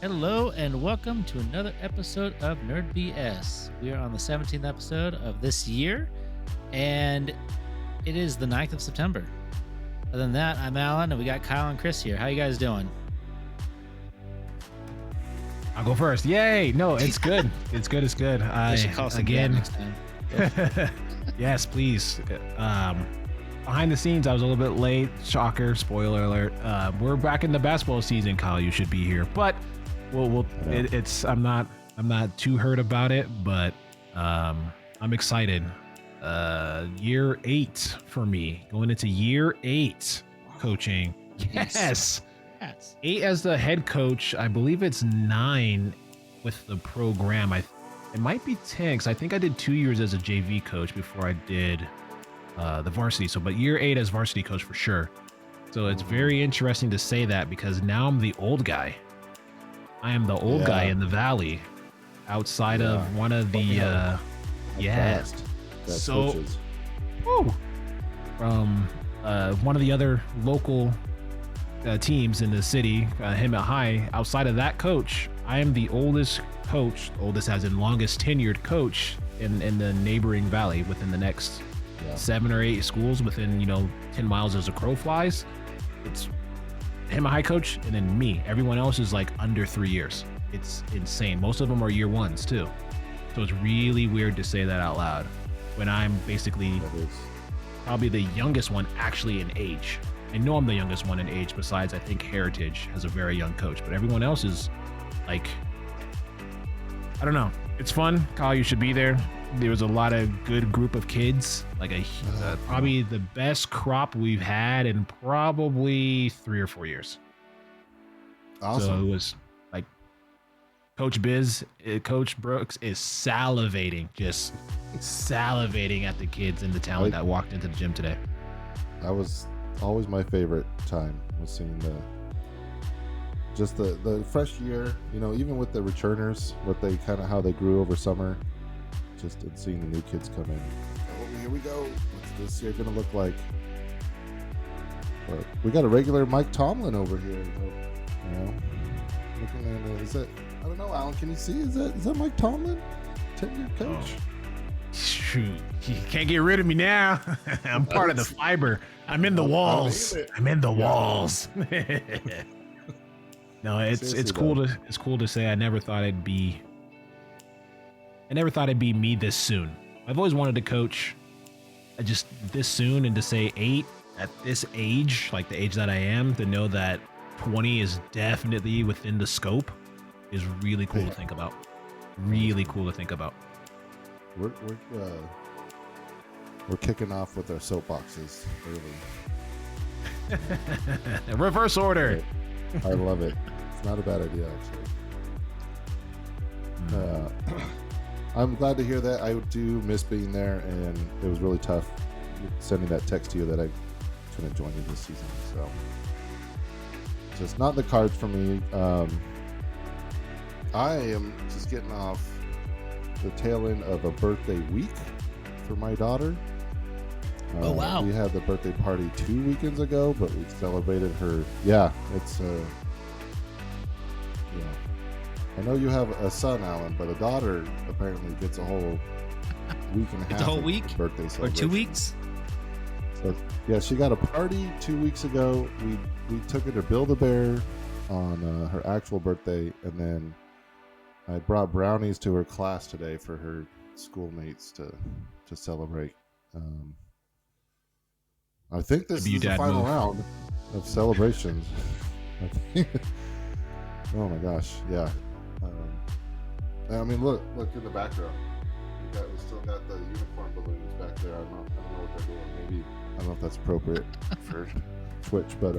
Hello and welcome to another episode of Nerd BS. We are on the 17th episode of this year, and it is the 9th of September. Other than that, I'm Alan, and we got Kyle and Chris here. How you guys doing? I'll go first. Yay! No, it's good. It's good. It's good. I should call some again next time. Yes, please. Behind the scenes, I was a little bit late. Shocker! Spoiler alert. We're back in the basketball season, Kyle. You should be here, but it's. I'm not too hurt about it, but I'm excited. Year 8 for me, going into year 8 coaching. Yes. 8 as the head coach. I believe it's 9 with the program. It might be 10 because I think I did 2 years as a JV coach before I did the varsity. But year 8 as varsity coach for sure. So it's very interesting to say that because now I'm the old guy. I am the old guy in the valley, outside of one of the from one of the other local teams in the city, Hemet High. Outside of that coach, I am the oldest coach, oldest as in longest tenured coach in the neighboring valley within the next 7 or 8 schools within 10 miles as a crow flies. It's Hemet High coach and then me. Everyone else is like under 3 years. It's insane. Most of them are year ones too. So it's really weird to say that out loud when I'm basically probably the youngest one actually in age. I know I'm the youngest one in age, besides I think Heritage has a very young coach, but everyone else is like, I don't know. It's fun. Kyle, you should be there. There was a lot of good group of kids, like probably the best crop we've had in probably 3 or 4 years. Awesome. So it was like Coach Brooks is just salivating at the kids and the talent that walked into the gym today. That was always my favorite time, was seeing the fresh year, even with the returners, how they grew over summer, and seeing the new kids come in. Oh, here we go. What's this year gonna look like? But we got a regular Mike Tomlin over here. Looking at, is that, I don't know, Alan, can you see? Is that Mike Tomlin? Tenured coach? Shoot, you can't get rid of me now. I'm part of the fiber. I'm in the walls. I'm in the walls. No, it's cool to say. I never thought it'd be me this soon. I've always wanted to coach. Just this soon, and to say 8 at this age, like the age that I am, to know that 20 is definitely within the scope is really cool to think about. Really cool to think about. We're kicking off with our soapboxes early. Reverse order. I love it. It's not a bad idea, actually. I'm glad to hear that. I do miss being there, and it was really tough sending that text to you that I couldn't join you this season. So, just not in the cards for me. I am just getting off the tail end of a birthday week for my daughter. Oh, wow. We had the birthday party 2 weekends ago, but we celebrated her. Yeah, it's I know you have a son, Alan, but a daughter apparently gets a whole week and a half. It's a whole week? Birthday celebration. Or 2 weeks? So, yeah, she got a party 2 weeks ago. We took her to Build-A-Bear on her actual birthday, and then I brought brownies to her class today for her schoolmates to celebrate. I think this is the final round of celebrations. Oh my gosh, yeah. I mean, look in the background. We still got the uniform balloons back there. I don't know what they're doing. Maybe I don't know if that's appropriate for Twitch, but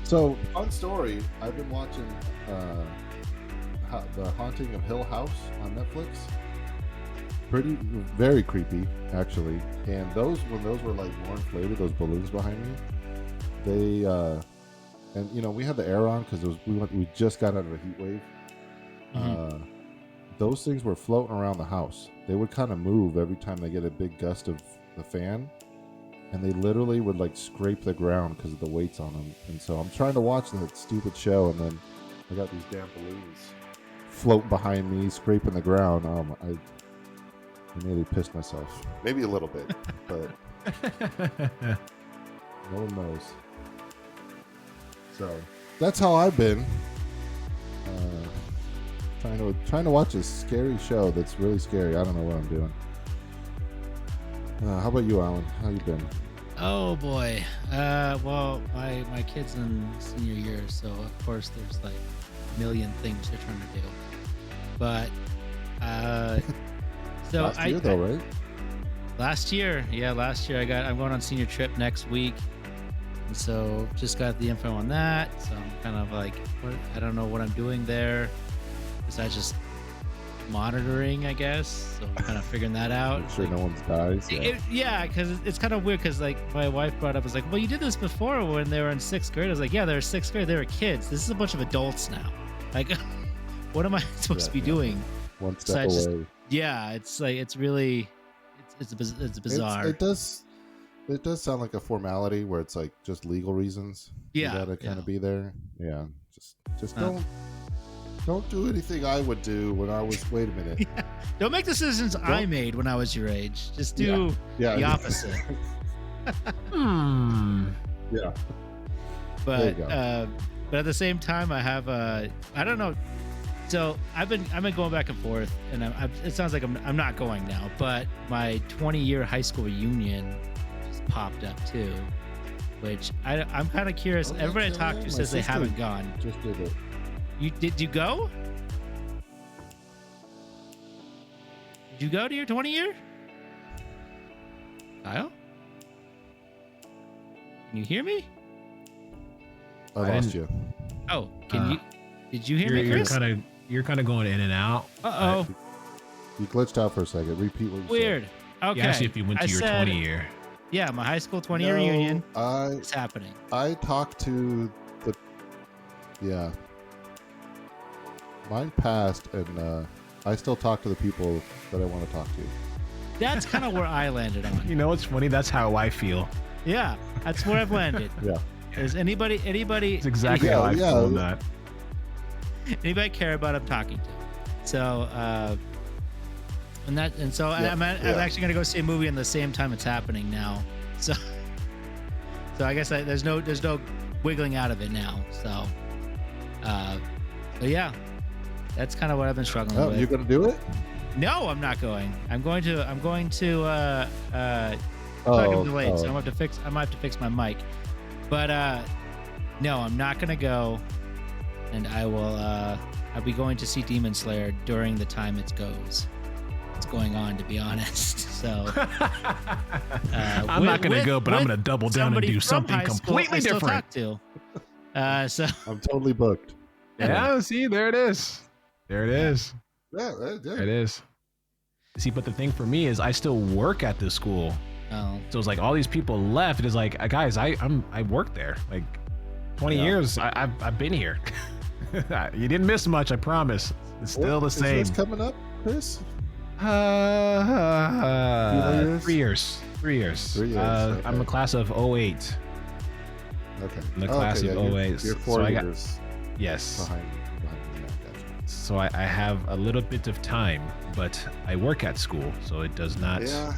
So, fun story. I've been watching The Haunting of Hill House on Netflix. Very creepy, actually. And when those were like more inflated, those balloons behind me, they and we had the air on because we just got out of a heat wave. Mm-hmm. Those things were floating around the house. They would kind of move every time they get a big gust of the fan. and they literally would like scrape the ground because of the weights on them. And so I'm trying to watch that stupid show, and then I got these damn balloons float behind me, scraping the ground. I nearly pissed myself. Maybe a little bit, but no one knows. So that's how I've been. Trying to watch a scary show that's really scary. I don't know what I'm doing. How about you, Alan? How you been? Oh boy. Well, my kid's in senior year, so of course there's like a million things they're trying to do. But so Last year, though, right? Last year, I'm going on senior trip next week, and so just got the info on that. So I'm kind of like, I don't know what I'm doing there, besides just monitoring, I guess. So I'm kind of figuring that out. Make sure no one dies. Yeah, because it's kind of weird. Because like my wife brought up, was like, well, you did this before when they were in 6th grade. I was like, yeah, they were 6th grade. They were kids. This is a bunch of adults now. Like, what am I supposed to be doing? One step away. Yeah, it's like it's really, it's bizarre. It does sound like a formality where it's like just legal reasons. Yeah, you gotta kind of be there. Yeah, just don't do anything I would do when I was. Wait a minute. Yeah. Don't make decisions I made when I was your age. Just do the opposite. Yeah. But at the same time, I have I don't know. So I've been going back and forth, and it sounds like I'm not going now. But my 20-year high school reunion just popped up too, which I'm kind of curious. Everybody I talk to says they haven't gone. Just did it. Did you go? Did you go to your 20-year? Kyle? Can you hear me? I lost you. Oh, did you hear me, Chris? You're kind of going in and out. Uh-oh. You glitched out for a second. Repeat what you Weird. said. Okay. You asked if you went to your 20 year. Yeah, my high school 20-year reunion is happening. I talked to the... Yeah. Mine passed, and I still talk to the people that I want to talk to. That's kind of where I landed on. You know what's funny? That's how I feel. Yeah, that's where I've landed. Yeah. Is anybody? It's exactly how I feel on that. Anybody care about I'm talking to? So, I'm actually gonna go see a movie in the same time it's happening now. So I guess there's no wiggling out of it now. So, but yeah, that's kind of what I've been struggling with. You're gonna do it? No, I'm not going. I'm going to. So I'm delayed, so I might have to fix my mic. But no, I'm not gonna go. And I'll be going to see Demon Slayer during the time it's going on, to be honest. So I'm not gonna go, but I'm gonna double down and do something completely different. So I'm totally booked. Yeah, see, there it is. There it is. Yeah, there it is. See, but the thing for me is I still work at this school. Oh. So it's like all these people left. It is like, guys, I work there. Like 20 years, I've been here. You didn't miss much, I promise. It's still the same. Is this coming up, Chris? 3 years. 3 years. 3 years. Okay. I'm a class of 08. Okay. I'm the class of 08. You're 4 years. Yes. Behind me. Gotcha. So I have a little bit of time, but I work at school, so it does not. Yeah.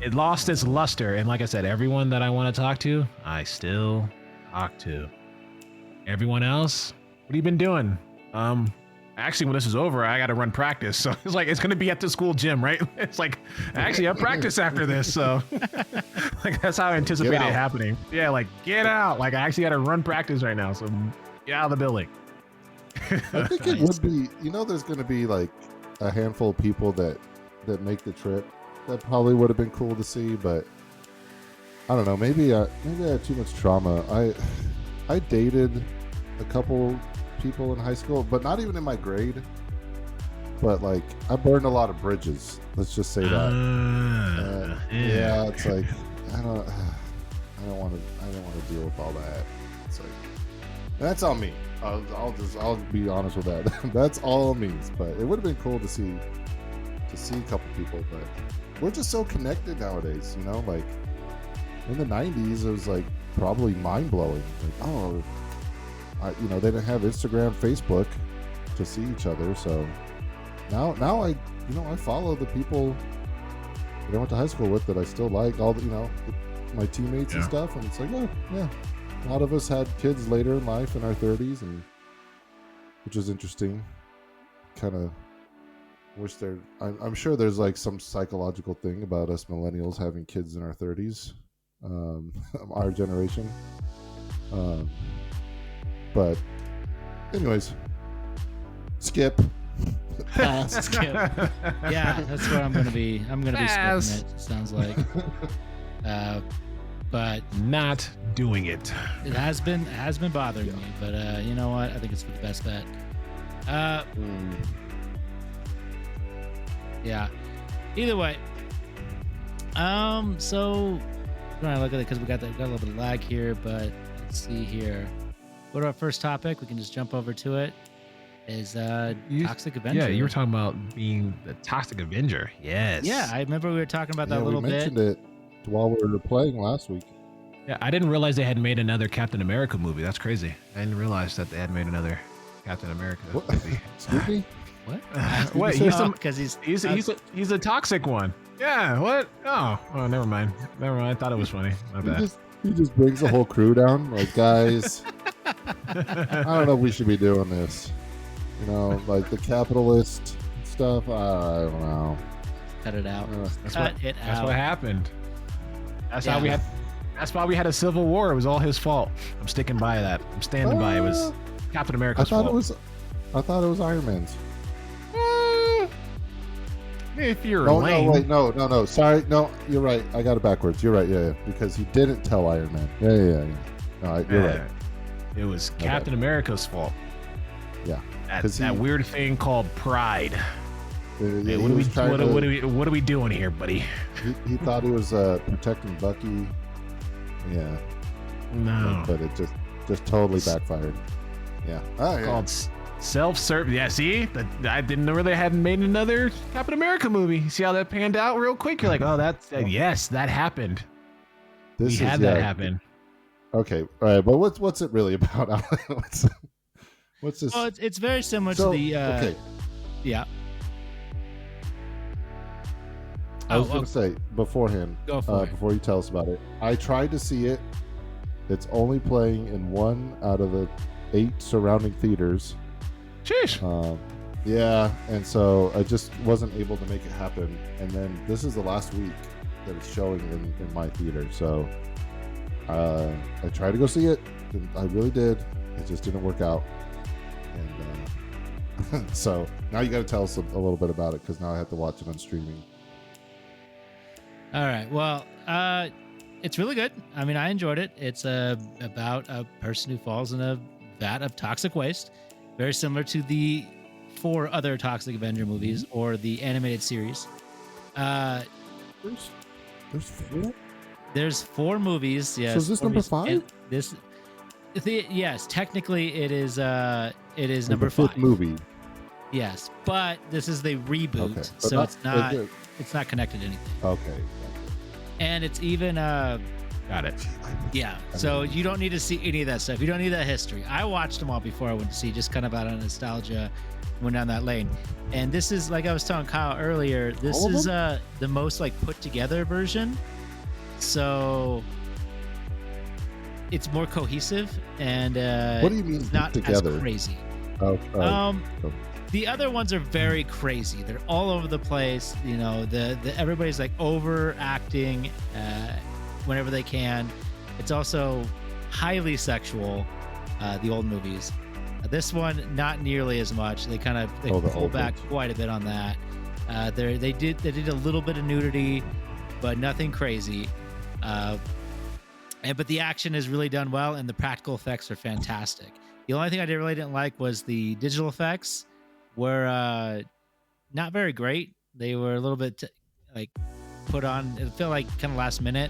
It lost its luster, and like I said, everyone that I want to talk to, I still talk to. Everyone else, what have you been doing? Actually, when this is over, I got to run practice. So it's like, it's going to be at the school gym, right? It's like, actually, I have practice after this. So like, that's how I anticipate it happening. Yeah, like, get out. Like, I actually got to run practice right now. So get out of the building. I think it would be, there's going to be like a handful of people that make the trip. That probably would have been cool to see, but I don't know. Maybe I had too much trauma. I dated a couple people in high school, but not even in my grade. But like, I burned a lot of bridges. Let's just say that. Yeah, it's like I don't want to deal with all that. It's like that's on me. I'll be honest with that. That's all on me. But it would have been cool to see a couple people. But we're just so connected nowadays. Like in the 90s, it was like probably mind blowing. Like, oh, they didn't have Instagram, Facebook to see each other. So now I follow the people that I went to high school with that I still like, all the, my teammates and stuff. And it's like, oh, yeah. A lot of us had kids later in life in our 30s, and which is interesting. Kind of wish I'm sure there's like some psychological thing about us millennials having kids in our 30s, our generation. But anyways, skip. Pass. Skip. Yeah, that's where I'm gonna be. I'm gonna be skipping it. Sounds like. But not doing it. It has been bothering me, but you know what? I think it's for the best bet. Yeah. Either way. So trying to look at it because we got a little bit of lag here, but let's see here. Go to our first topic. We can just jump over to it. Is Toxic Avenger. Yeah, you were talking about being the Toxic Avenger. Yes. Yeah, I remember we were talking about that a little we mentioned bit. it while we were playing last week. Yeah, I didn't realize they had made another Captain America movie. That's crazy. I didn't realize that they had made another Captain America movie. Excuse me? What? What? Because He's a toxic one. Yeah. What? Oh, never mind. I thought it was funny. My bad. He just brings the whole crew down. Like, guys, I don't know if we should be doing this. Like the capitalist stuff. I don't know. Cut it out. That's what happened. That's why we had a civil war. It was all his fault. I'm sticking by that. I'm standing by. It was Captain America's fault. I thought it was Iron Man's. If you're lame. No. Sorry. No, you're right. I got it backwards. You're right. Yeah. Because he didn't tell Iron Man. Yeah. No, you're right. It was Captain America's fault. Yeah. That weird thing called pride. Hey, what are we doing here, buddy? He thought he was protecting Bucky. Yeah. No. But it just totally backfired. Yeah. Oh, yeah. Called self-serve. Yeah, see? I didn't know they hadn't made another Captain America movie. See how that panned out real quick? You're like, oh, yes, that happened. We had that happen. Okay. All right. But what's it really about? What's this? Well, it's very similar to the... okay. Yeah. I was going to say beforehand, go for it. Before you tell us about it, I tried to see it. It's only playing in 1 out of the 8 surrounding theaters. Sheesh. Yeah, and so I just wasn't able to make it happen. And then this is the last week that it's showing in my theater. So I tried to go see it. And I really did. It just didn't work out. And so now you got to tell us a little bit about it, because now I have to watch it on streaming. All right. Well, it's really good. I mean, I enjoyed it. It's about a person who falls in a vat of toxic waste, very similar to the 4 other Toxic Avenger movies or the animated series. There's 4? There's 4 movies. Yes. So is this number 5? Yes, technically it is number 5 5 movie. Yes, but this is the reboot, okay. so it's not connected to anything. Okay. And it's even got it. Yeah. So you don't need to see any of that stuff. You don't need that history. I watched them all before I went to see, just kind of out of nostalgia, went down that lane. And this is, like I was telling Kyle earlier, this is the most like put together version. So it's more cohesive, and what do you mean it's not together? As crazy. Oh. The other ones are very crazy. They're all over the place. The everybody's like overacting whenever they can. It's also highly sexual. The old movies. This one, not nearly as much. They pull back quite a bit on that. They did a little bit of nudity, but nothing crazy. But the action is really done well, and the practical effects are fantastic. The only thing I really didn't like was the digital effects were not very great. They were a little bit put on. It felt like kind of last minute,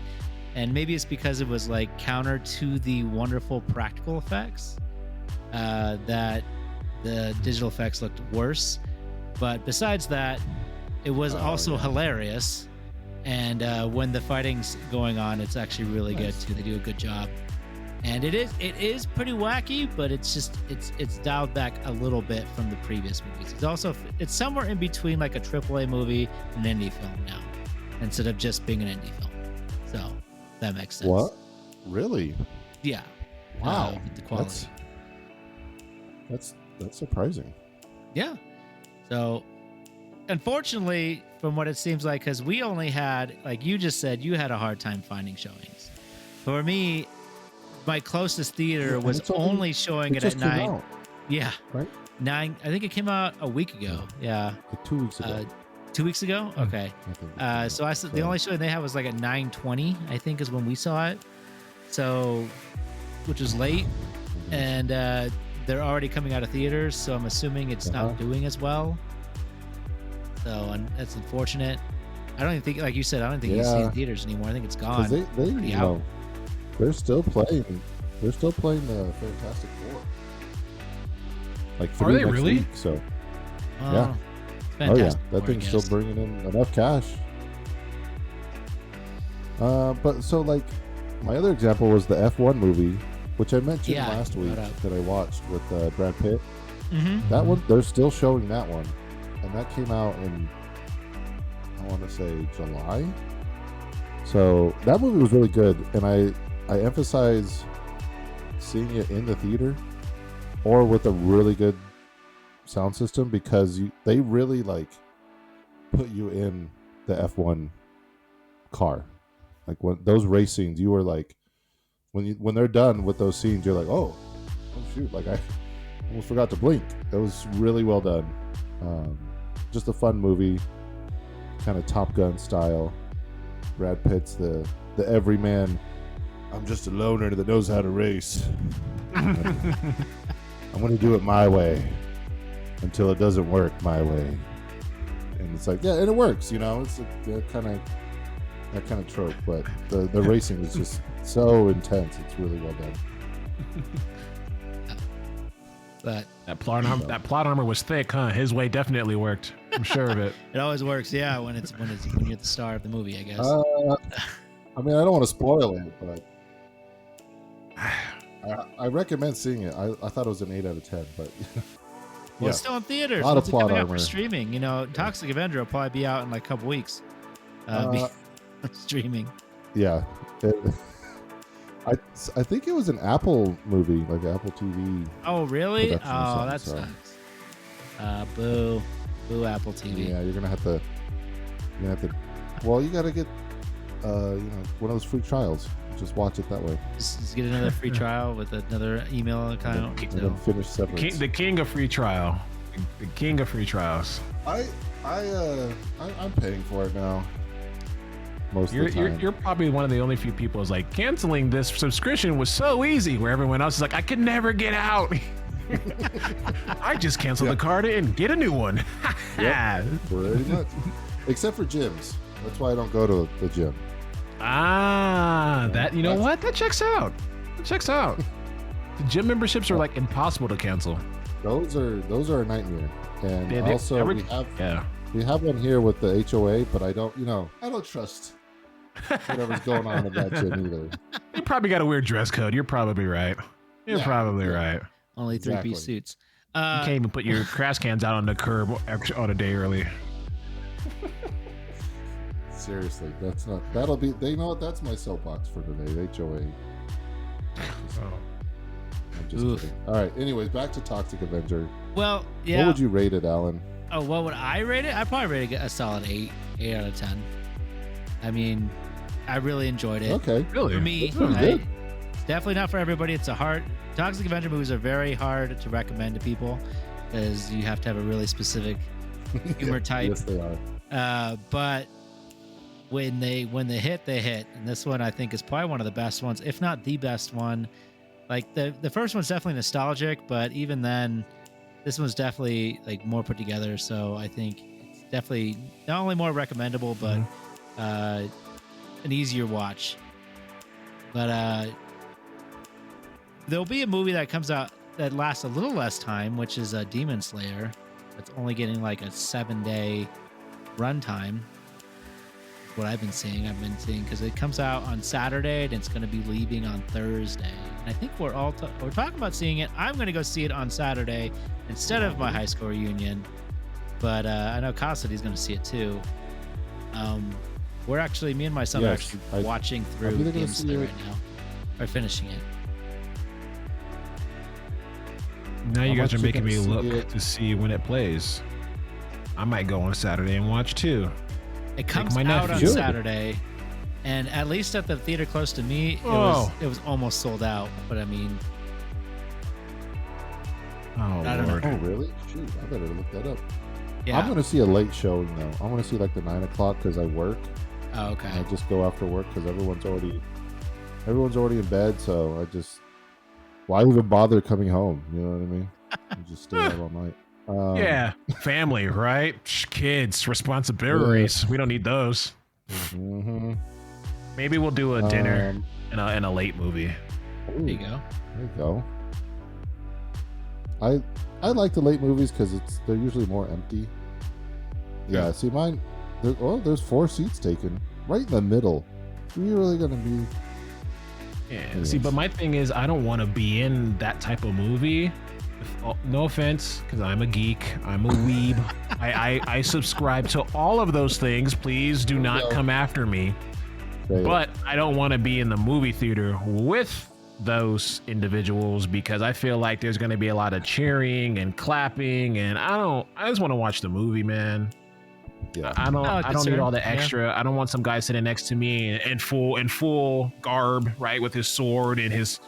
and maybe it's because it was like counter to the wonderful practical effects that the digital effects looked worse. But besides that, it was also hilarious. And when the fighting's going on, it's actually really good Nice. too. They do a good job. And it is pretty wacky, but it's dialed back a little bit from the previous movies. It's somewhere in between like a AAA movie and an indie film now, instead of just being an indie film. So that makes sense. What? Really? Yeah. Wow. With the quality. That's surprising. Yeah. So, unfortunately, from what it seems like, because we only had, like you just said, you had a hard time finding showings. For me, my closest theater Yeah, and was it's only- only showing It it just at came 9. out, Yeah. right? 9. I think it came out a week ago. Yeah. Like 2 weeks ago. 2 weeks ago? Okay. I think it came out. So the only showing they had was like at 9:20, I think is when we saw it. So, which was late. Mhm. And they're already coming out of theaters, so I'm assuming it's not Uh-huh. doing as well. So that's unfortunate. I don't even think, like you said, I don't think you see it Yeah. in theaters anymore. I think it's 'Cause gone. they Pretty you out. know, they're still playing the Fantastic Four. Like Are through they next really? week, so Well, yeah. it's Oh yeah, fantastic that for, I thing's still guess. bringing in enough cash. But so like my other example was the F1 movie, which I mentioned Yeah, last you week brought up. that I watched with Brad Pitt. Mhm. That one, they're still showing that one, and that came out in, I want to say, July. So that movie was really good, and I emphasize seeing it in the theater or with a really good sound system, because they really like put you in the F1 car. Like when those race scenes, you were like, when they're done with those scenes, you're like, oh shoot, like I almost forgot to blink. That was really well done. Just a fun movie, kind of Top Gun style. Brad Pitt's the everyman. I'm just a loner that knows how to race. I'm going to do it my way until it doesn't work my way. And it's like, yeah, and it works. You know, it's that kind of trope. But the racing is just so intense. It's really well done. But That plot armor was thick, huh? His way definitely worked. I'm sure of it. it always works, yeah, when you're the star of the movie, I guess. I mean, I don't want to spoil it, but I recommend seeing it. I thought it was an 8 out of 10, but Well, it's still in theaters. A lot of When's it coming plot out for armor. streaming? You know, Toxic Avenger will probably be out in like a couple weeks. Streaming. yeah. I think it was an Apple movie, like Apple TV. Oh, really? Production or Oh, something, that so. sucks. Boo. Boo, Apple TV. Yeah, you're gonna have to. Well, you gotta get, one of those free trials. Just watch it that way, Just get another free trial with another email account. and So. then finish separate. The king of free trial. The king of free trials. I'm paying for it now. Most You're, of the you're time. you're probably one of the only few people who's like, canceling this subscription was so easy, where everyone else is like, I could never get out. I just canceled the card and get a new one. Yep. Pretty much. Except for gyms. That's why I don't go to the gym. That, you know That's- what? That checks out. That checks out. The gym memberships are like impossible to cancel. Those are a nightmare. And They- also every- we Yeah. have one here with the HOA, but I don't trust whatever's going on in that gym either. You probably got a weird dress code. You're probably right. You're Yeah, probably yeah. right. Only Exactly. 3-piece suits. You can't even put your trash cans out on the curb on a day early. Seriously, you know what? That's my soapbox for today. HOA. I'm just Oof. kidding. All right. Anyways, back to Toxic Avenger. Well, yeah. What would you rate it, Alan? Oh, what would I rate it? I'd probably rate it a solid 8 out of 10. I mean, I really enjoyed it. Okay. Really? For me, That sounds good. it's definitely not for everybody. It's a hard. Toxic Avenger movies are very hard to recommend to people because you have to have a really specific humor type. Yes, they are. But when they hit, they hit. And this one I think is probably one of the best ones, if not the best one. Like the first one's definitely nostalgic, but even then, this one's definitely like more put together. So I think it's definitely not only more recommendable, but an easier watch. But there'll be a movie that comes out that lasts a little less time, which is Demon Slayer. That's only getting like a 7-day runtime. what I've been seeing. Because it comes out on Saturday and it's going to be leaving on Thursday. And I think we're talking about seeing it. I'm going to go see it on Saturday instead of my high school reunion. But I know Cassidy's going to see it too. We're actually, me and my son are actually watching through Demon Slayer right now, or finishing it. Now you guys are making me look to see when it plays. I might go on Saturday and watch too. It comes out on Saturday, and at least at the theater close to me, it was almost sold out. But I mean, I don't know. Oh, really? Shoot, I better look that up. Yeah. I'm going to see a late showing though. I'm going to see like the 9 o'clock because I work. Oh, okay. I just go after work because everyone's already in bed. So why even bother coming home? You know what I mean? You just stay up all night. Yeah, family, right? Kids, responsibilities. We don't need those. Mm-hmm. Maybe we'll do a dinner and a late movie. There you go. There you go. I like the late movies because they're usually more empty. Yeah. See, mine. There's 4 seats taken right in the middle. Are you really gonna be? Yeah. Anyways. See, but my thing is, I don't want to be in that type of movie. No offense, because I'm a geek. I'm a weeb. I subscribe to all of those things. Please do not come after me. But I don't want to be in the movie theater with those individuals because I feel like there's going to be a lot of cheering and clapping, and I just want to watch the movie, man. Yeah. I don't need all the extra. Yeah. I don't want some guy sitting next to me in full garb, right, with his sword and his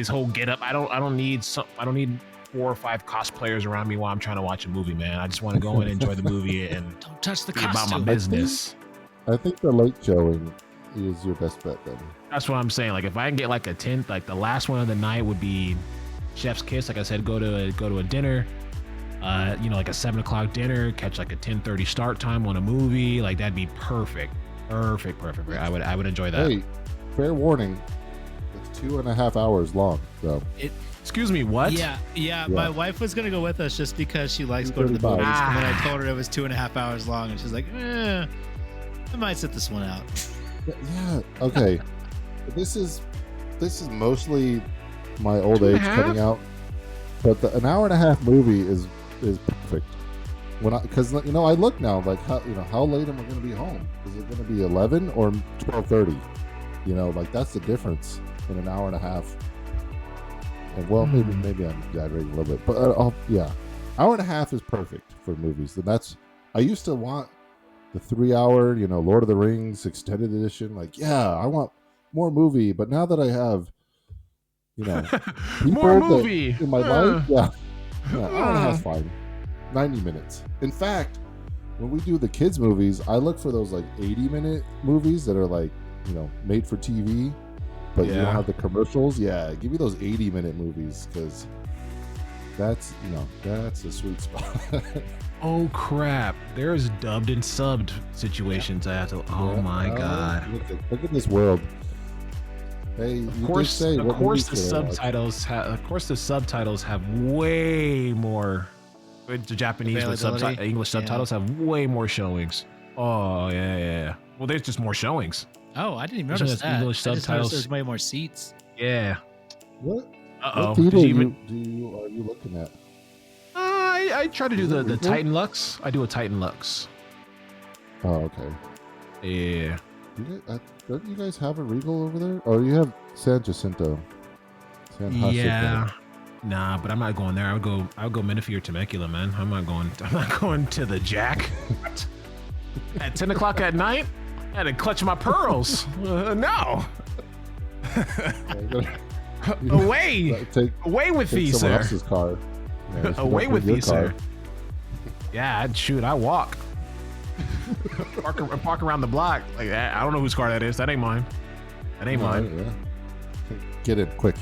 whole getup. I don't need 4 or 5 cosplayers around me while I'm trying to watch a movie, man. I just want to go and enjoy the movie and don't touch the costume. About my business. I think the late showing is your best bet then. That's what I'm saying. Like if I can get like a 10th, like the last one of the night would be Chef's Kiss. Like I said, go to a dinner. Like a 7 o'clock dinner, catch like a 10:30 start time on a movie. Like that'd be perfect. Perfect. I would enjoy that. Hey, fair warning. It's 2.5 hours long. So excuse me, what? Yeah. My wife was gonna go with us just because she likes going to the movies, and then I told her it was 2.5 hours long, and she's like, I might sit this one out. Yeah. Okay. This is mostly my old age coming out, but an 1.5-hour movie is perfect. Because I look now like how late am I going to be home? Is it going to be 11 or 12:30? Like that's the difference in an 1.5 hours. And well, maybe I'm exaggerating a little bit, but 1.5 hours is perfect for movies. And I used to want the 3-hour, Lord of the Rings extended edition. Like, I want more movie. But now that I have, more movie in my life, 1.5 is fine. 90 minutes. In fact, when we do the kids movies, I look for those like 80-minute movies that are like, made for TV, but you don't have the commercials. Yeah, give me those 80-minute movies because that's a sweet spot. Oh crap! There's dubbed and subbed situations. I have to. Oh my god! Look at this world. Hey, of course the subtitles have way more. The Japanese with English subtitles have way more showings. Oh yeah. Well, there's just more showings. Oh, I didn't even notice that. English subtitles. There's way more seats. Yeah. What? Uh-oh. What theater are you looking at? I try to do the Titan Lux. I do a Titan Lux. Oh, okay. Yeah. Don't you guys have a Regal over there? Or you have San Jacinto? Yeah. Nah, but I'm not going there. I'll go Menifee or Temecula, man. I'm not going to the Jack. At 10 o'clock at night? I had to clutch my pearls. No. Away with these, sir. Else's car. Yeah, away with these, sir. Yeah, I walk. Park around the block. Like I don't know whose car that is. That ain't mine. That ain't mine. Yeah. Get in quick.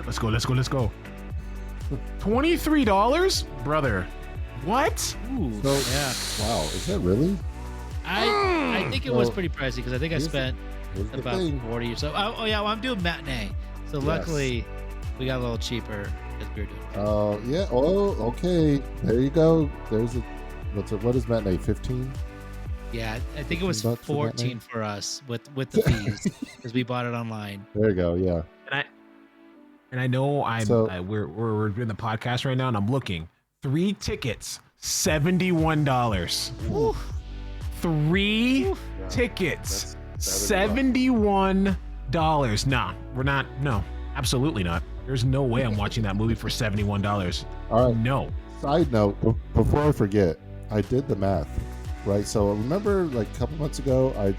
Let's go. $23, brother. What? Ooh, so, yeah. Wow. Is that really? I think it was pretty pricey because I think I spent about 40 or so. Oh yeah, well, I'm doing matinee, so luckily we got a little cheaper because we were doing. Oh yeah. Oh, okay. There you go. There's what is matinee? 15. Yeah, I think it was $15 for that 14 name? for us with the fees because we bought it online. There you go. Yeah. And I know So- we're in the podcast right now, and I'm looking 3 tickets, $71. Whew. 3 Whew. tickets, That's $71. Nah, we're not. No, absolutely not. There's no way I'm watching that movie for $71. All right. No. Side note, before I forget, I did the math, right? So remember, like a couple months ago, I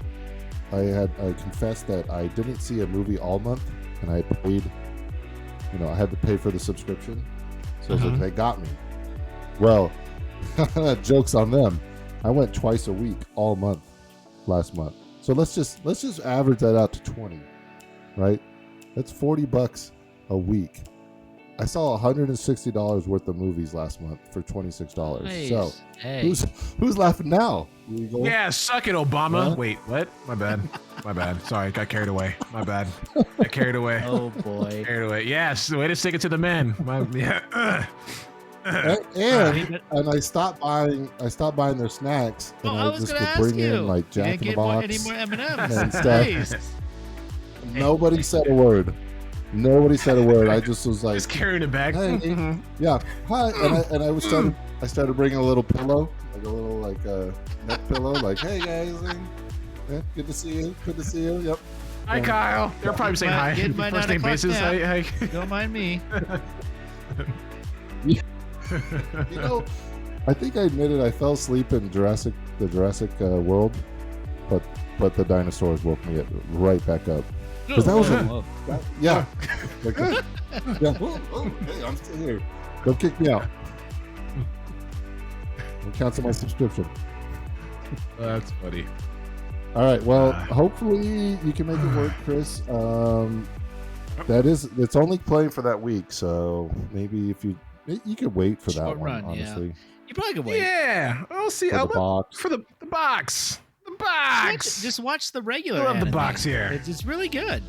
confessed that I didn't see a movie all month, and I paid. I had to pay for the subscription, so it's like they got me. Well, jokes on them. I went twice a week all month last month. So let's just average that out to 20, right? That's $40 a week. I saw $160 worth of movies last month for $26. Nice. So Hey. who's laughing now? Legal? Yeah, suck it, Obama. Huh? Wait, what? My bad. My bad. Sorry, got carried away. My bad. Got carried away. Oh boy. Carried away. Yes, way to stick it to the men. Yeah. And I stopped buying their snacks, and I I was just gonna would ask bring you. in like You Jack didn't in the get more, any Box. more M&Ms. and stuff. Nice. Nobody said a word. Nobody said a word. I just was like, Just carrying it back. Hey. yeah, hi, and I started bringing a little pillow, like a little neck pillow, like, hey guys, yeah, good to see you. Good to see you. Yep. Hi, Yeah. Kyle. They're probably saying hi. Get my First 9 name o'clock basis. nap. Hi. Don't mind me. I think I admitted I fell asleep in the Jurassic World, but the dinosaurs woke me right back up. 'Cause that was Whoa. Yeah. Like, yeah. Oh, hey, I'm still here. Don't kick me out. Don't cancel my subscription. That's funny. All right. Well, hopefully you can make it work, Chris. It's only playing for that week, so maybe if you could wait for that Short one, run, yeah. honestly. You probably could wait. Yeah, I'll see. For I'll the look box. for the box. The box. Just watch the regular. I love the anime. box here. It's really good.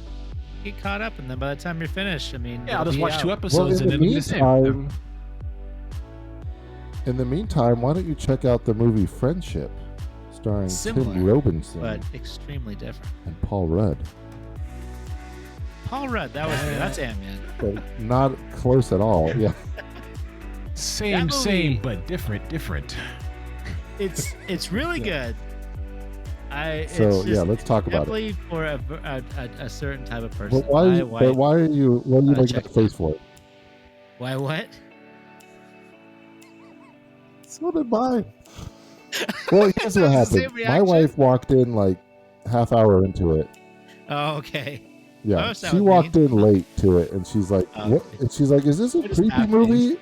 Get caught up, and then by the time you're finished, I mean, Yeah, I'll it'll just be watch out. 2 Well, episodes and it'll be the same. in the meantime, why don't you check out the movie Friendship, starring Similar, Tim Robinson but extremely different. and Paul Rudd? Paul Rudd, that's Ant-Man. But not close at all. Yeah. Same, That movie- but different. It's really good. So it's yeah, just let's talk about it. definitely for a certain type of person. But why are you making check that face for it? Why what? So did mine. Well, here's what That's the same happened. My reaction? wife walked in like half hour into it. Oh, okay. Yeah, Oh, so she walked in late to it, and she's like, Oh, "What?" okay. And she's like, "Is this a What is creepy happening? movie?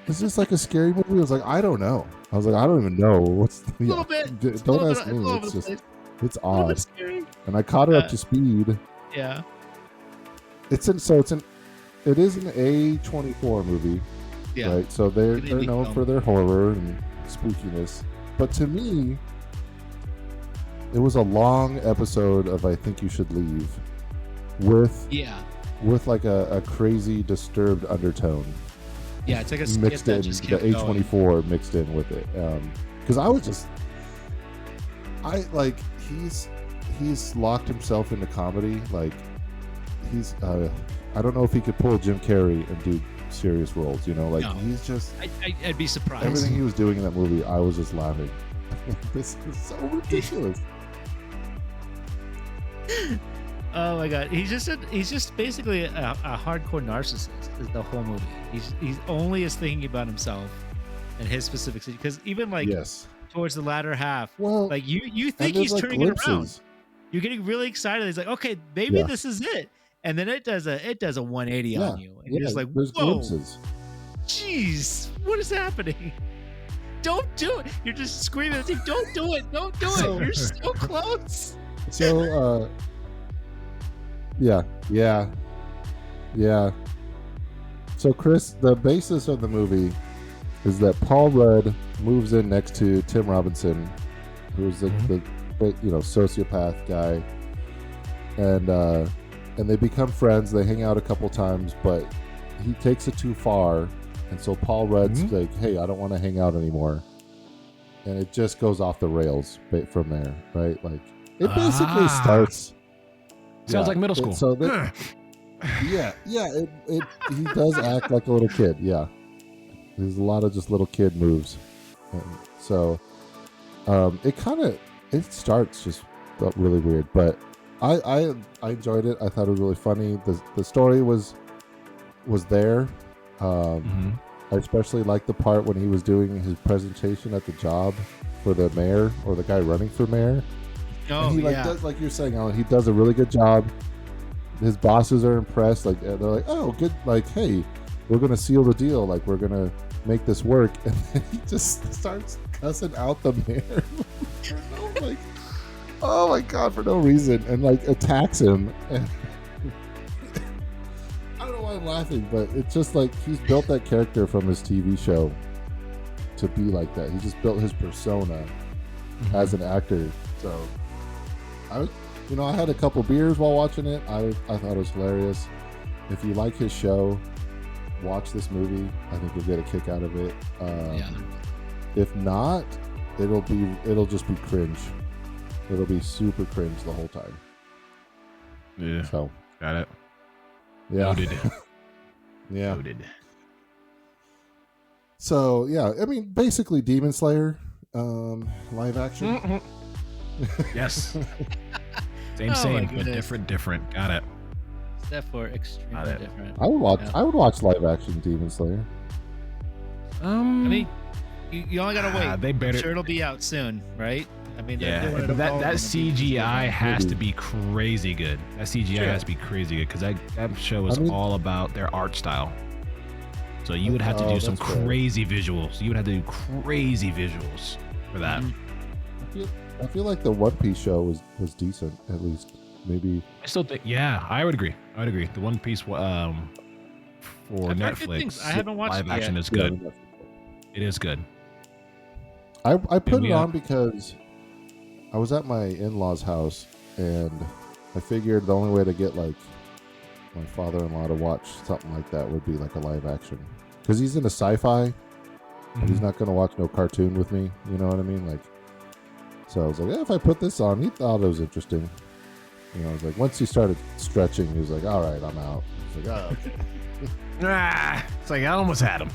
Is this like a scary movie?" I was like, "I don't know." I was like, "I don't even know what's." A little bit. It's a Don't little ask bit- me. all It's over the just place. it's A little odd. bit scary. And I caught her up Uh, to speed. Yeah. It is an A24 movie, Yeah. right? So they're Good indie known film. for their horror and spookiness. But to me, it was a long episode of I Think You Should Leave with Yeah. like a crazy disturbed undertone Yeah. It's like a skit mixed that in, just the kept going. A24 mixed in with it. Because he's locked himself into comedy. Like I don't know if he could pull Jim Carrey and do serious roles. Like No. he's just I'd be surprised. everything he was doing in that movie. I was just laughing. This is so ridiculous. Oh my god, he's just basically a hardcore narcissist. Is the whole movie. He's only is thinking about himself and his specific because even like Yes. towards the latter half, Well, like you and think there's, he's like, turning it around. glimpses. You're getting really excited. He's like, okay, maybe Yeah. this is it, and then it does a 180 Yeah. on you, and you're just like, there's whoa, glimpses. jeez, what is happening? Don't do it. You're just screaming at him. Don't do it. Don't do So- it. You're so close. So, yeah. So, Chris, the basis of the movie is that Paul Rudd moves in next to Tim Robinson, who's the sociopath guy, and they become friends. They hang out a couple times, but he takes it too far, and so Paul Rudd's like, "Hey, I don't want to hang out anymore," and it just goes off the rails from there, right? Like it basically starts. Sounds like middle school. Yeah. He does act like a little kid. Yeah, there's a lot of just little kid moves, and so it starts just really weird, but I enjoyed it. I thought it was really funny. The story was there. I especially liked the part when he was doing his presentation at the job for the mayor or the guy running for mayor. Oh, and he does, like you're saying, Alan, he does a really good job. His bosses are impressed. Like they're like, oh, good. Like, hey, we're gonna seal the deal. Like we're gonna make this work. And then he just starts cussing out the mayor. Like, oh my god, for no reason, and like attacks him. And I don't know why I'm laughing, but it's just like he's built that character from his TV show to be like that. He just built his persona as an actor. So I had a couple beers while watching it. I thought it was hilarious. If you like his show, watch this movie. I think you'll get a kick out of it. If not, it'll just be cringe. It'll be super cringe the whole time. Yeah. So got it. Yeah. Noted. Yeah. Noted. So yeah, I mean, basically Demon Slayer, live action. Yes. Oh, Same, but different. Got it. Except for extremely different. I would watch. I would watch live action Demon Slayer. I mean, you only gotta wait. They better. I'm sure it'll be out soon, right? I mean, Yeah, but that CGI has to be crazy good. That CGI has to be crazy good because that show is all about their art style. So you would have to do some crazy visuals. You would have to do crazy visuals for that. I feel like the One Piece show was decent, at least. Maybe. I still think, I would agree. The One Piece for Netflix I haven't watched live it action yet. is good. Yeah, It is good. I put it on because I was at my in-laws' house and I figured the only way to get like my father-in-law to watch something like that would be like a live action, because he's into sci-fi. And he's not going to watch no cartoon with me. You know what I mean? Like, so I was like, if I put this on, he thought it was interesting. You know, I was like, once he started stretching, he was like, all right, I'm out. I was like, oh, okay. It's like I almost had him.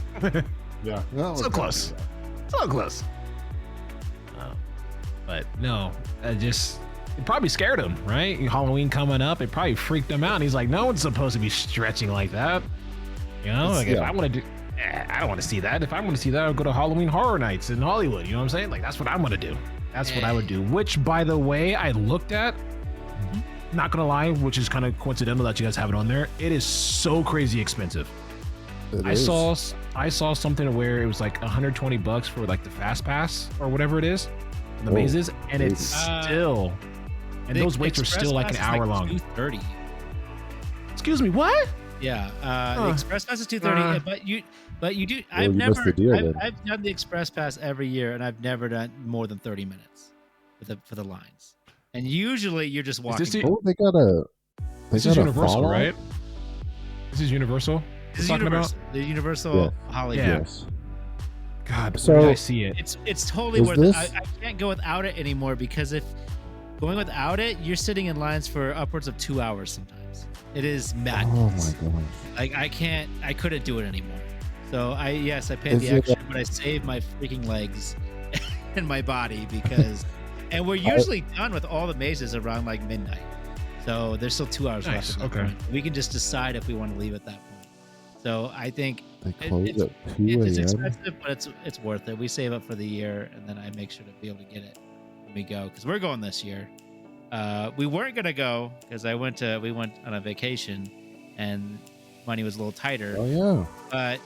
Yeah. So close. So close. But no, it probably scared him, right? Halloween coming up, it probably freaked him out. And he's like, no one's supposed to be stretching like that. You know, like if I want to do, I don't want to see that. If I want to see that, I'll go to Halloween Horror Nights in Hollywood. You know what I'm saying? Like that's what I'm going to do. That's what I would do. Which, by the way, I looked at. Not gonna lie, which is kind of coincidental that you guys have it on there. It is so crazy expensive. I saw something where it was like $120 for like the fast pass or whatever it is, the mazes, and it's still, and those waits are still like an hour long. $230. Excuse me, what? Yeah, the Express Pass is $230, but you do. I've done the Express Pass every year, and I've never done more than 30 minutes for the lines. And usually you're just walking. This is Universal, right? This is Universal. This is Universal. The Universal Hollywood. Yes. God, so I see it. It's totally worth it. I can't go without it anymore, because if going without it, you're sitting in lines for upwards of 2 hours sometimes. It is madness. Oh my gosh. Like I couldn't do it anymore. So I paid the extra, but I saved my freaking legs and my body because. And we're usually done with all the mazes around like midnight. So there's still 2 hours left. Okay. We can just decide if we want to leave at that point. So I think they close at 2 a.m. It's expensive, but it's worth it. We save up for the year, and then I make sure to be able to get it when we go, because we're going this year. We weren't gonna go because we went on a vacation, and money was a little tighter. Oh yeah. But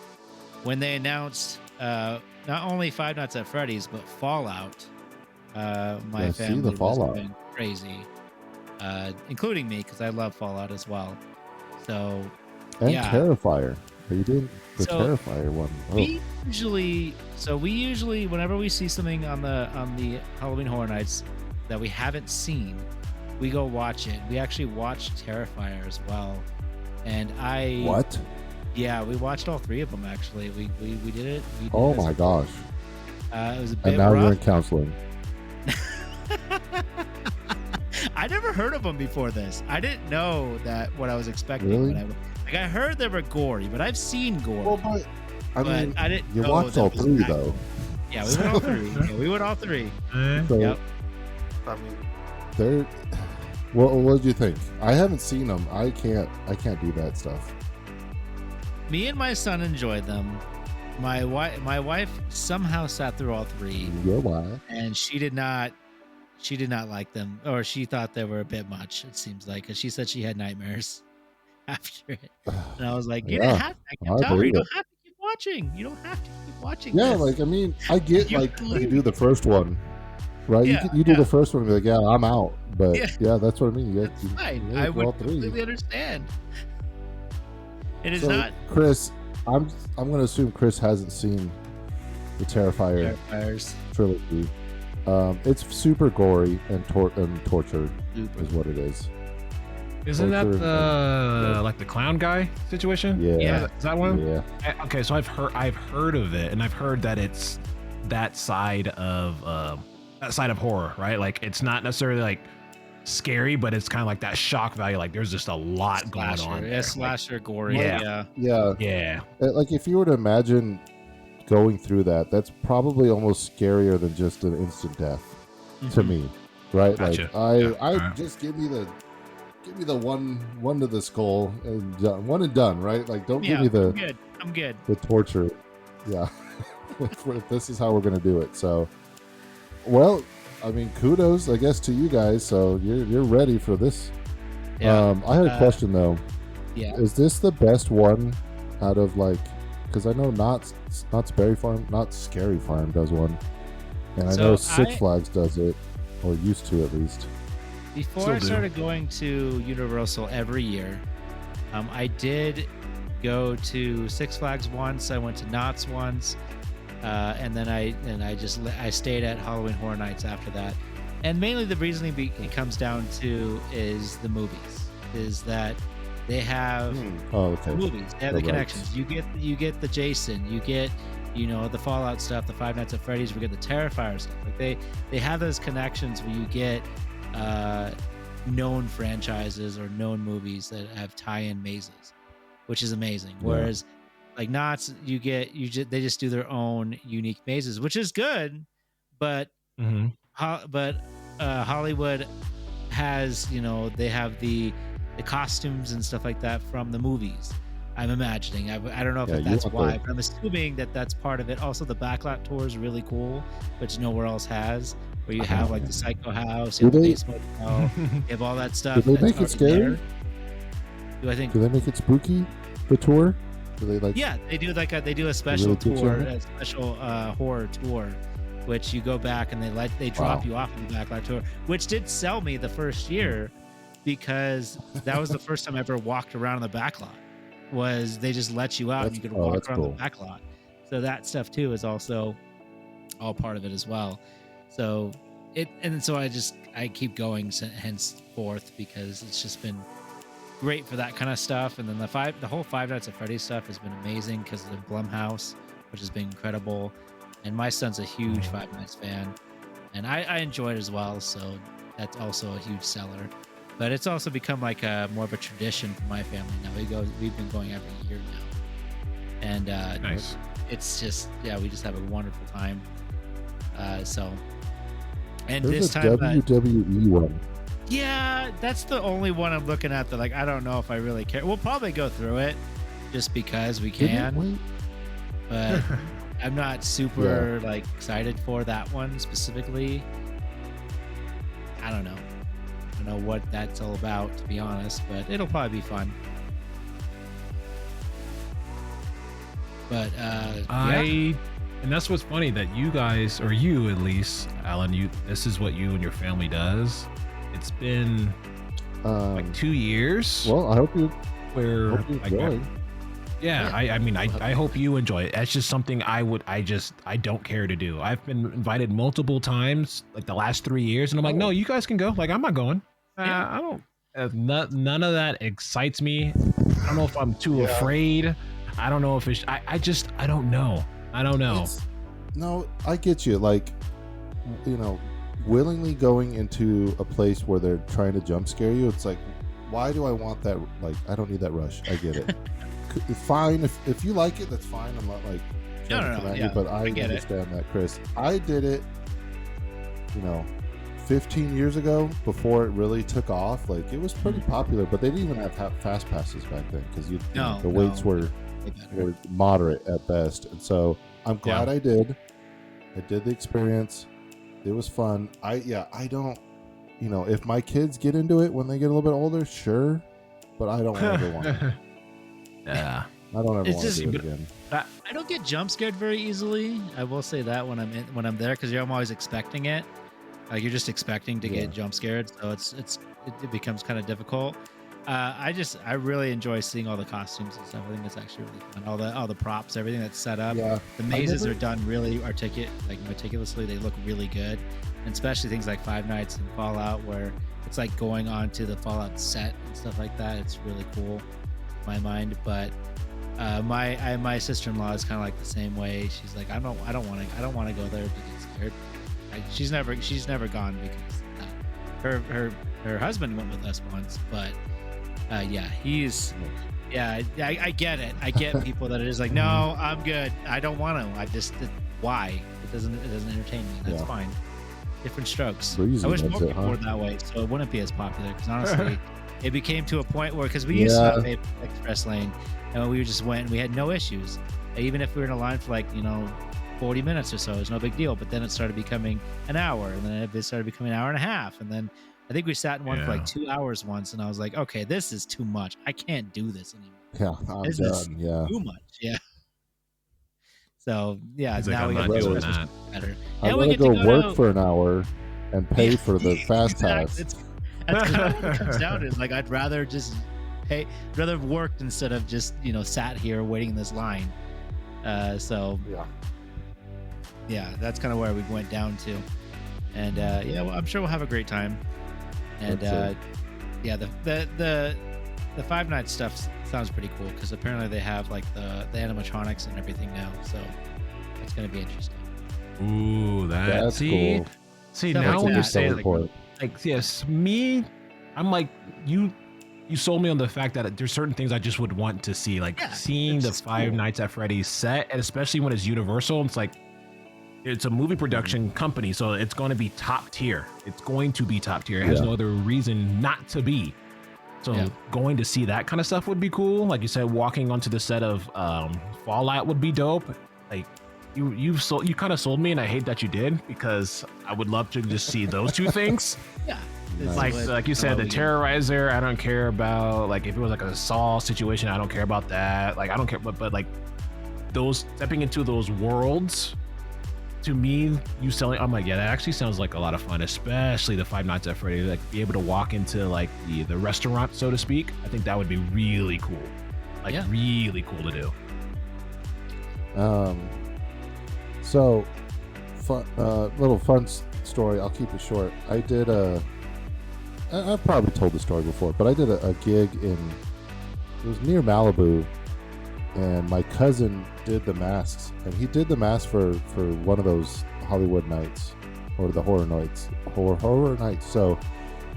when they announced not only Five Nights at Freddy's but Fallout. My family was going crazy, including me, because I love Fallout as well. So, and Terrifier. Are you doing the Terrifier one? Oh. We usually, whenever we see something on the Halloween Horror Nights that we haven't seen, we go watch it. We actually watched Terrifier as well, and What? Yeah, we watched all 3 of them actually. We did it. Oh my gosh. It was a bit And now you're rough. in counseling. I never heard of them before this. I didn't know that what I was expecting. Really? When I heard they were gory, but I've seen gore. Well, but I but mean, I didn't you know watched that all it was 3 that though. gore. Yeah, we went all 3. Yeah, we went all 3. So, Yep. I mean, they're. What did you think? I haven't seen them. I can't do that stuff. Me and my son enjoyed them. My wife somehow sat through all 3, Your wife. and she did not like them, or she thought they were a bit much. It seems like, because she said she had nightmares after it, and I was like, you Yeah, don't have. I I kept telling her, believe you don't it. have to keep watching. You don't have to keep watching. Yeah, this. like I mean, I get You like believe you do the first one, right? Yeah, you do yeah. the first one and be like, yeah, I'm out. But Yeah. yeah, that's what I mean. That's fine. you I do all would 3. completely understand. It is So, not Chris. I'm gonna assume Chris hasn't seen the Terrifier Terrifiers. trilogy. It's super gory and tortured is what it is. Isn't that Torture the and- like the clown guy situation? Yeah. Yeah. Is that one? Yeah. Okay, so I've heard of it, and I've heard that it's that side of horror, right? Like it's not necessarily like scary, but it's kind of like that shock value. Like there's just a lot going on. Slasher. there. Yeah, Like, slasher gory. Yeah. Yeah. Yeah. yeah. Like if you were to imagine going through that, that's probably almost scarier than just an instant death to Mhm. me, right? Gotcha. Like Yeah. I Alright. just give me the one to the skull and one and done, right? Like don't Yeah, give me I'm good. the torture. Yeah. if this is how we're gonna do it. So well, I mean kudos I guess to you guys. So you're ready for this. Yeah. I had a question though. Yeah. Is this the best one out of like? Because I know Knott's Scary Farm does one, and I So know Six I- Flags does it, or used to at least. Before Still I do. started going to Universal every year, I did go to Six Flags once. I went to Knott's once, and then I stayed at Halloween Horror Nights after that. And mainly the reasoning it comes down to is the movies. Is that they have Oh, okay. movies. They have The the rights. connections. You get the Jason. You get the Fallout stuff, the Five Nights at Freddy's. We get the Terrifier stuff. Like they have those connections where you get known franchises or known movies that have tie-in mazes, which is amazing. Yeah. Whereas like Knott's, they just do their own unique mazes, which is good, but Mhm. Hollywood has they have the costumes and stuff like that from the movies. I'm imagining. I don't know if Yeah, you that's want why, the- but I'm assuming that that's part of it. Also, the backlot tour is really cool, which nowhere else has. Where you have like the Psycho House, you Do have the they- Basement Hotel, you have all that stuff. they that's make it already scary? there. Do I think? Do they make it spooky? The tour? Do they like? Yeah, they do a special really good tour, job? a special horror tour, which you go back and they drop Wow. you off in the backlot tour, which did sell me the first year because that was the first time I ever walked around in the backlot. Was they just let you out and you could walk that's around cool. the backlot. So that stuff too is also all part of it as well. So I keep going henceforth because it's just been great for that kind of stuff. And then the whole Five Nights at Freddy's stuff has been amazing because of the Blumhouse, which has been incredible. And my son's a huge Five Nights fan, and I enjoy it as well. So that's also a huge seller. But it's also become like more of a tradition for my family now. We've been going every year now, and Nice. it's just we just have a wonderful time. And There's this a time, WWE one. yeah, that's the only one I'm looking at that I don't know if I really care. We'll probably go through it just because we Didn't can, we? but I'm not super excited for that one specifically. I don't know. I don't know what that's all about, to be honest, but it'll probably be fun. But And that's what's funny that you guys, or you at least, Alan, this is what you and your family does. It's been like 2 years Well, I hope you where hope you I enjoy. I mean, I hope you enjoy it. That's just something I don't care to do. I've been invited multiple times, like the last 3 years, and I'm like, no, you guys can go. Like, I'm not going. Yeah. I don't. None of that excites me. I don't know if I'm too Yeah. afraid. I don't know if it's. I don't know. I don't know. No, I get you. Like, willingly going into a place where they're trying to jump scare you, it's like, why do I want that? Like, I don't need that rush. I get it. It's fine. If you like it, that's fine. I'm not like trying to come at you, but I get understand that, Chris. I did it, 15 years ago before it really took off. Like, it was pretty popular, but they didn't even have fast passes back then because the waits were moderate at best. And so I'm glad I did. I did the experience. It was fun. I don't, if my kids get into it when they get a little bit older, sure, but I don't ever want to. Yeah. I don't ever want to do it again. I don't get jump scared very easily. I will say that when I'm there, because I'm always expecting it. Like, you're just expecting to get jump scared, so it becomes kind of difficult. I really enjoy seeing all the costumes and stuff. I think it's actually really fun. All the props, everything that's set up. Yeah. The mazes are done really meticulously. They look really good, and especially things like Five Nights and Fallout, where it's like going onto the Fallout set and stuff like that. It's really cool, in my mind. But my sister-in-law is kind of like the same way. She's like, I don't want to go there to get scared. She's never gone because her husband went with us once, but I get it. I get people that it is like, no, I'm good. I don't want to. Why? It doesn't entertain me. That's fine. Different strokes. Breezy, I wish more people were that way, so it wouldn't be as popular. Because honestly, it became to a point where, because we used to have a express lane, and we just went and we had no issues. Even if we were in a line for 40 minutes or so, it's no big deal. But then it started becoming an hour, and then it started becoming an hour and a half, and then I think we sat in one for 2 hours once, and I was like, okay, this is too much. I can't do this anymore. Yeah, I'm this done. is too much. Yeah. So now we got to do it better. I want to go work for an hour and pay for the fast pass. That's kind of what it comes down to. Is like, I'd rather just rather worked instead of just sat here waiting in this line. Yeah, that's kind of where we went down to, and well, I'm sure we'll have a great time. And the Five Nights stuff sounds pretty cool, because apparently they have like the animatronics and everything now, so it's going to be interesting. Ooh, that's cool. See, now when you say it, yes, I'm like, you sold me on the fact that there's certain things I just would want to see, like seeing the Five Nights at Freddy's set, and especially when it's Universal. It's like, it's a movie production company, so it's going to be top tier. It's going to be top tier. It has no other reason not to be. So going to see that kind of stuff would be cool. Like you said, walking onto the set of Fallout would be dope. Like, you kind of sold me, and I hate that you did, because I would love to just see those two things. Yeah. Like you said, the Terrorizer, I don't care about. Like, if it was like a Saw situation, I don't care about that. Like, I don't care, but like those, stepping into those worlds, to me, you selling, I'm like, yeah, that actually sounds like a lot of fun, especially the Five Nights at Freddy's. Like, be able to walk into like the restaurant, so to speak. I think that would be really cool. Really cool to do. So, little fun story. I'll keep it short. I did I've probably told the story before, but I did a gig it was near Malibu, and my cousin did the masks, and he did the mask for one of those Hollywood nights, or the horror nights. So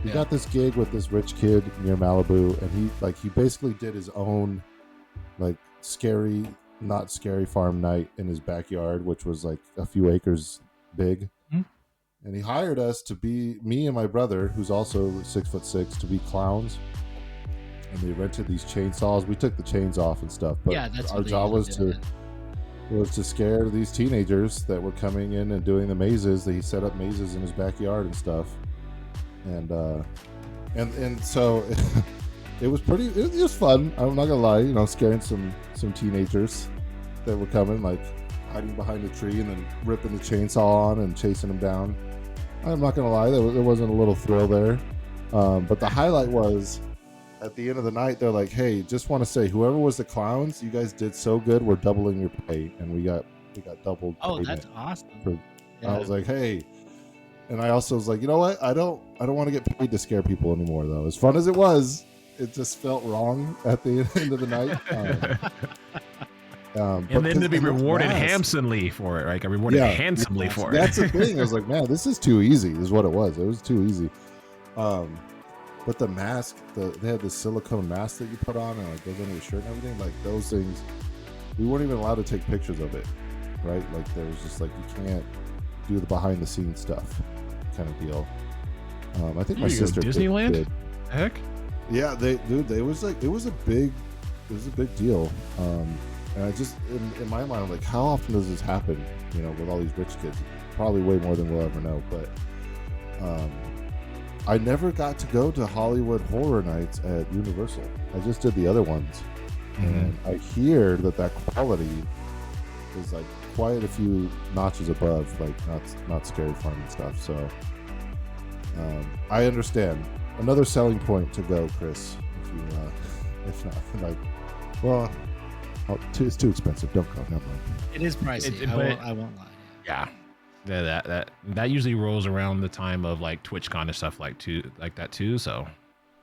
he got this gig with this rich kid near Malibu, and he basically did his own like not scary farm night in his backyard, which was like a few acres big. And he hired us to be, me and my brother, who's also 6'6", to be clowns. And they rented these chainsaws. We took the chains off and stuff, but our job was to scare these teenagers that were coming in and doing the mazes. That he set up mazes in his backyard and stuff. And so it was it was fun. I'm not gonna lie, scaring some teenagers that were coming, like hiding behind a tree and then ripping the chainsaw on and chasing them down. I'm not gonna lie, there wasn't a little thrill there, but the highlight was at the end of the night, they're like, hey, just want to say, whoever was the clowns, you guys did so good, we're doubling your pay. And we got doubled. Oh, that's awesome. I was like, hey. And I also was like, you know what, I don't want to get paid to scare people anymore, though. As fun as it was, it just felt wrong at the end of the night. And then to be rewarded handsomely handsomely for it, right? Got rewarded handsomely for it. That's the thing. I was like, man, this is too easy. Is what it was. It was too easy. But the mask, they had the silicone mask that you put on and like goes under your shirt and everything. Like those things, we weren't even allowed to take pictures of it, right? Like there was just like you can't do the behind the scenes stuff, kind of deal. I think my sister Disneyland. did. Heck. Yeah, they was like it was a big deal. And I just in my mind, I'm like, how often does this happen? You know, with all these rich kids, probably way more than we'll ever know. But I never got to go to Hollywood Horror Nights at Universal. I just did the other ones, and I hear that quality is like quite a few notches above, like not Scary Farm and stuff. So I understand. Another selling point to go, Chris. If not, like, well, it's too expensive. Don't go. Never mind. It is pricey. I won't lie. Yeah. That usually rolls around the time of like TwitchCon and stuff like that too. So,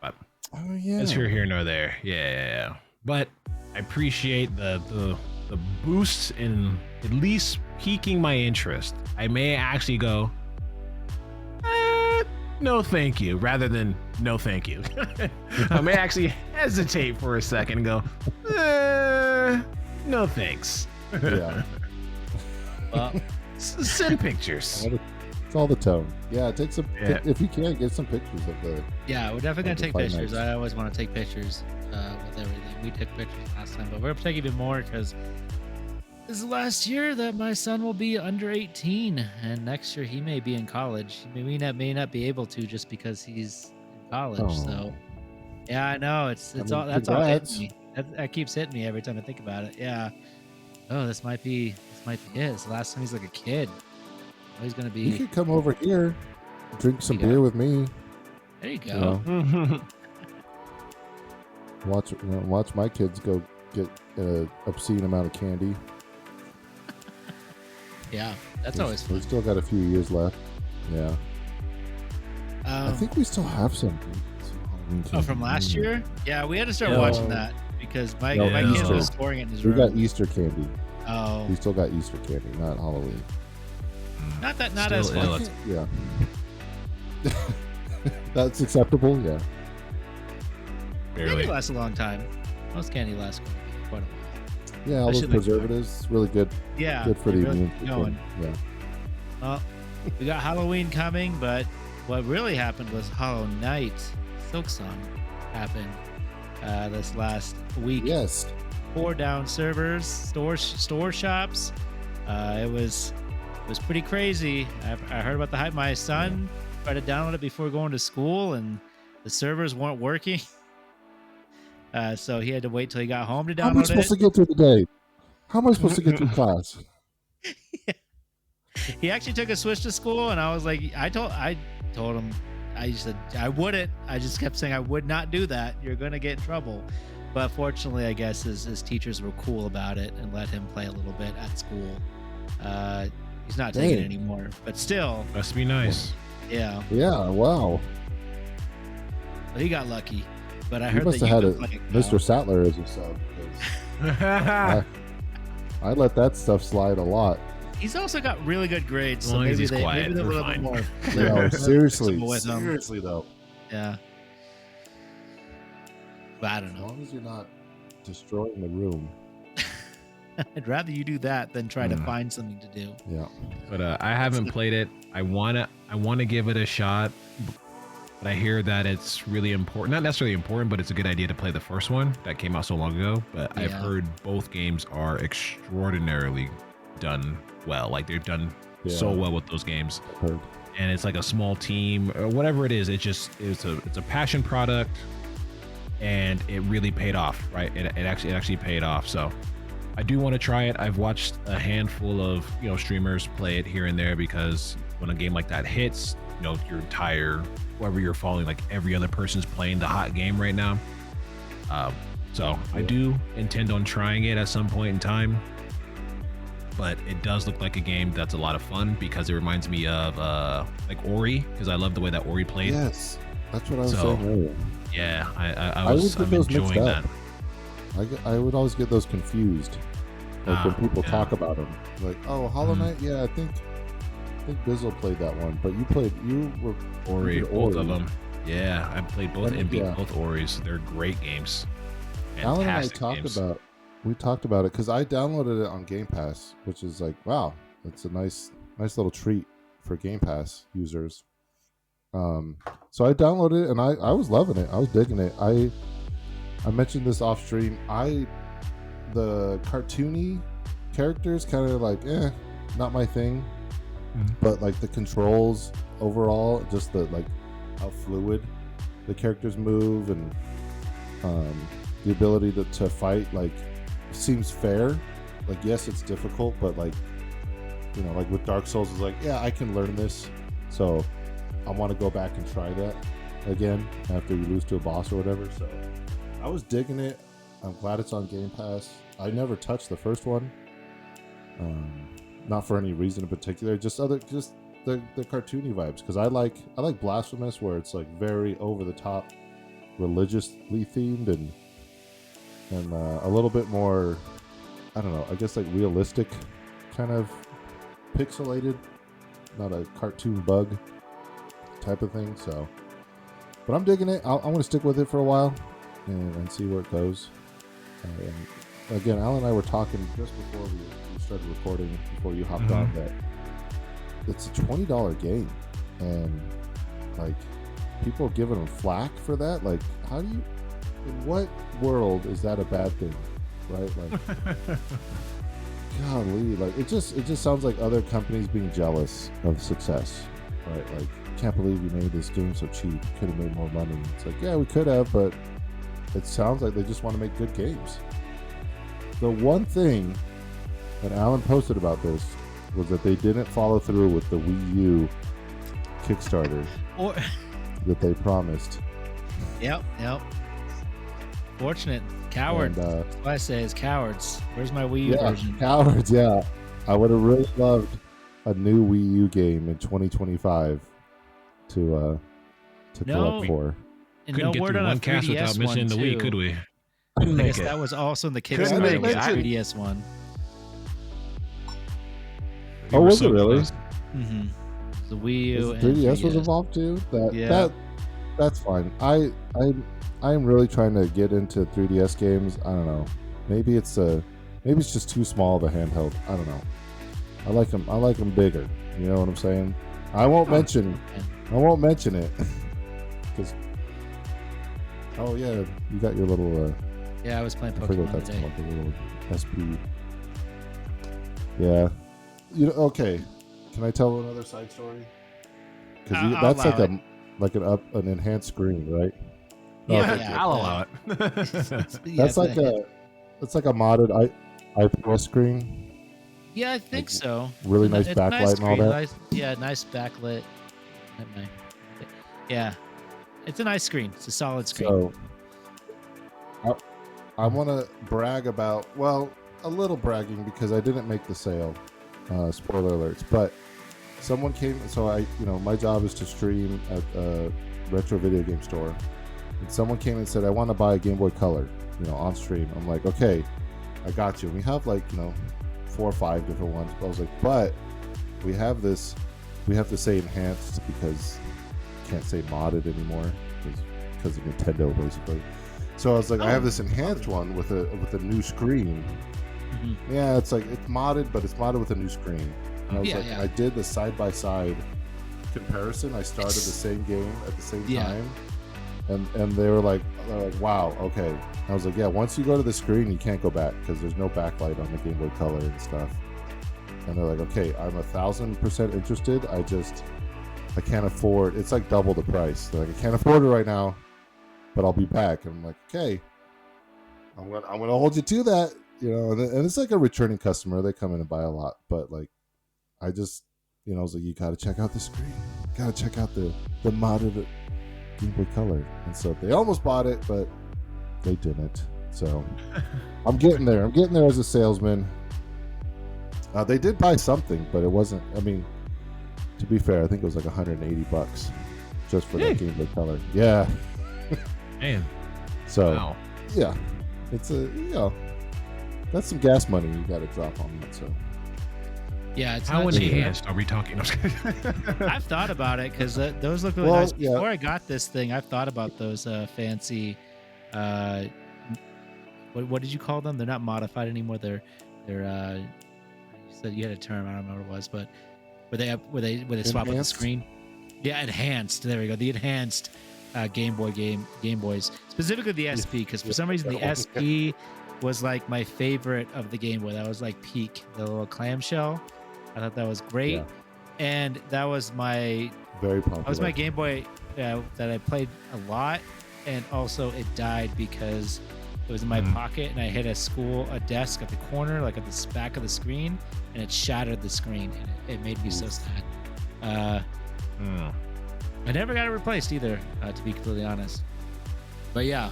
but it's here nor there. Yeah. But I appreciate the boost in at least piquing my interest. I may actually go, no thank you, rather than no thank you. I may actually hesitate for a second and go, no thanks. Yeah. Well, send pictures. It's all the tone. Yeah, take some. If you can, get some pictures of the. Yeah, we're definitely gonna take Fight pictures. Nights. I always want to take pictures with everything. We took pictures last time, but we're gonna take even more because this is the last year that my son will be under 18, and next year he may be in college. He may not be able to just because he's in college. Oh. So, yeah, I know that's all hitting me. That keeps hitting me every time I think about it. Yeah. Oh, this might be it. It's the last time he's like a kid. Oh, he's gonna be. You could come over here, drink some beer with me. There you go. You know, watch my kids go get an obscene amount of candy. Yeah, that's always fun. We still got a few years left. Yeah. I think we still have some. Oh, from last year? Yeah, we had to start watching that because my No, kid was storing it in his We room. got Easter candy. Oh, We still got Easter candy, not Halloween. not Still as ill. fun. Yeah. That's acceptable. Yeah. Candy Barely. lasts a long time. Most candy lasts quite a while. Yeah, all those Especially like- preservatives, really good. Yeah, Good for they the really immune keep system. going. Yeah. Well, we got Halloween coming, but what really happened was Hollow Knight Silksong happened this last week. Yes. 4 down servers, store shops. It was pretty crazy. I heard about the hype. My son tried to download it before going to school, and the servers weren't working. So he had to wait till he got home to How am I download supposed to it. get through the day? How am I supposed to get through class? He actually took a Switch to school, and I was like, I told him, I said I wouldn't. I just kept saying I would not do that. You're gonna get in trouble. But fortunately, I guess his teachers were cool about it and let him play a little bit at school. He's not taking it Dang. anymore, but still, Must be nice. yeah. Yeah. Wow. Well, he got lucky. But I You heard must that have you had could play Mr. Sattler as a sub. 'Cause I let that stuff slide a lot. He's also got really good grades, As so long as maybe he's they're quiet, a we're little bit fine. more. No, seriously. with him. Seriously though. Yeah. But I don't As know. long as you're not destroying the room. I'd rather you do that than try to find something to do. Yeah. But I haven't played it. I wanna give it a shot. But I hear that it's really important. Not necessarily important, but it's a good idea to play the first one that came out so long ago. But I've Yeah. heard both games are extraordinarily done well. Like they've done so well with those games. I've heard. And it's like a small team or whatever it is. It's a passion product, and it really paid off, right? It actually paid off. So I do want to try it. I've watched a handful of streamers play it here and there because when a game like that hits, your entire whoever you're following, like every other person's playing the hot game right now. So I do intend on trying it at some point in time. But it does look like a game that's a lot of fun because it reminds me of like Ori, because I love the way that Ori played. Yes. That's what I was So, saying earlier. Yeah, I would I'm get those mixed enjoying up. that. I would always get those confused. Like when people yeah. talk about them, like, oh, Hollow Knight, yeah, I think Bizzle played that one, but you were Ori, you did both of Ori. them. Yeah, I played both and beat Yeah. both Oris. They're great games. Alan and I Fantastic talked games. about it because I downloaded it on Game Pass, which is like, wow, that's a nice little treat for Game Pass users. So I downloaded it and I was loving it. I was digging it. I mentioned this off stream. The cartoony characters kind of like, not my thing. But like the controls overall, just the like how fluid the characters move and the ability to fight like seems fair. Like yes, it's difficult, but like like with Dark Souls is like, yeah, I can learn this, so I want to go back and try that again after you lose to a boss or whatever. So I was digging it. I'm glad it's on Game Pass. I never touched the first one. Not for any reason in particular, just the cartoony vibes, because I like Blasphemous, where it's like very over the top, religiously themed, and a little bit more, I don't know, I guess like realistic, kind of pixelated, not a cartoon bug type of thing. So, but I'm digging it. I'm going to stick with it for a while and see where it goes. And again, Alan and I were talking just before we started recording, before you hopped on, that it's a $20 game, and like people are giving them flack for that. Like, how do you? In what world is that a bad thing, right? Like, golly, like it just sounds like other companies being jealous of success, right? Like, can't believe you made this game so cheap. Could have made more money. It's like, yeah, we could have, but it sounds like they just want to make good games. The one thing that Alan posted about this was that they didn't follow through with the Wii U Kickstarter that they promised. Yep. Fortunate. Coward. And, That's what I say is cowards. Where's my Wii U version? Cowards, yeah. I would have really loved a new Wii U game in 2025 to collect for. And Couldn't no get word through on a one cast 3DS without mentioning the one, Wii, too. could we? I Couldn't make guess it. that was also in the Couldn't Kickstarter make was it. 3DS one. We Oh, were was so it really? close. Mm-hmm. The Wii U and 3DS was 3DS. involved too. Yeah. That's fine. I am really trying to get into 3DS games. I don't know. Maybe it's just too small of a handheld. I don't know. I like them bigger. You know what I'm saying? I won't mention it. 'Cause, oh yeah, you got your little. Yeah, I was playing I forget what Pokemon that's today. called. The little SP. Yeah. Okay. Can I tell another side story? Because I'll that's allow like an enhanced screen, right? Yeah, Okay, yeah. I'll allow it. That's like a modded IPS screen. Yeah, I think like, so. really nice It's a backlight and all screen. that. Nice backlit. Yeah, it's a nice screen. It's a solid screen. So, I want to brag about, well, a little bragging because I didn't make the sale. Spoiler alerts, but someone came. So my job is to stream at a retro video game store, and someone came and said, "I want to buy a Game Boy Color, on stream." I'm like, "Okay, I got you." And we have 4 or 5 different ones, but I was like, "But we have this. We have to say enhanced because can't say modded anymore because of Nintendo basically." So I was like, "I have this enhanced one with a new screen." Mhm. Yeah, it's modded, but it's modded with a new screen. And I was Yeah. I did the side-by-side comparison. I started the same game at the same Yeah. time. And they were like, wow, okay. I was like, yeah, once you go to the screen, you can't go back because there's no backlight on the Game Boy Color and stuff. And they're like, okay, I'm 1,000% interested. I can't afford, it's like double the price. They're like, I can't afford it right now, but I'll be back. And I'm like, okay, I'm gonna hold you to that. And it's like a returning customer. They come in and buy a lot, but I just, I was like, you got to check out the screen. Got to check out the modded Game Boy Color. And so they almost bought it, but they didn't. So I'm getting there. I'm getting there as a salesman. They did buy something, but it wasn't. I mean, to be fair, I think it was like $180 just for that Game Boy Color. Yeah. Man. So Wow. yeah, it's a that's some gas money you got to drop on that. So Yeah, it's How not cheap. enhanced are we talking? I've thought about it because those look really Well, nice. yeah. Before I got this thing, I've thought about those fancy. What did you call them? They're not modified anymore. They're you said you had a term. I don't remember what it was, but where they swap out the Enhanced? screen. Yeah, enhanced. There we go. The enhanced Game Boys, specifically the SP, because for some reason the SP was like my favorite of the Game Boy. That was like peak, the little clamshell. I thought that was great, Yeah. and that was my very popular. that was my Game Boy that I played a lot, and also it died because it was in my pocket and I hit a desk at the corner, like at the back of the screen, and it shattered the screen, and it made me so sad. I never got it replaced either, to be completely honest. But yeah,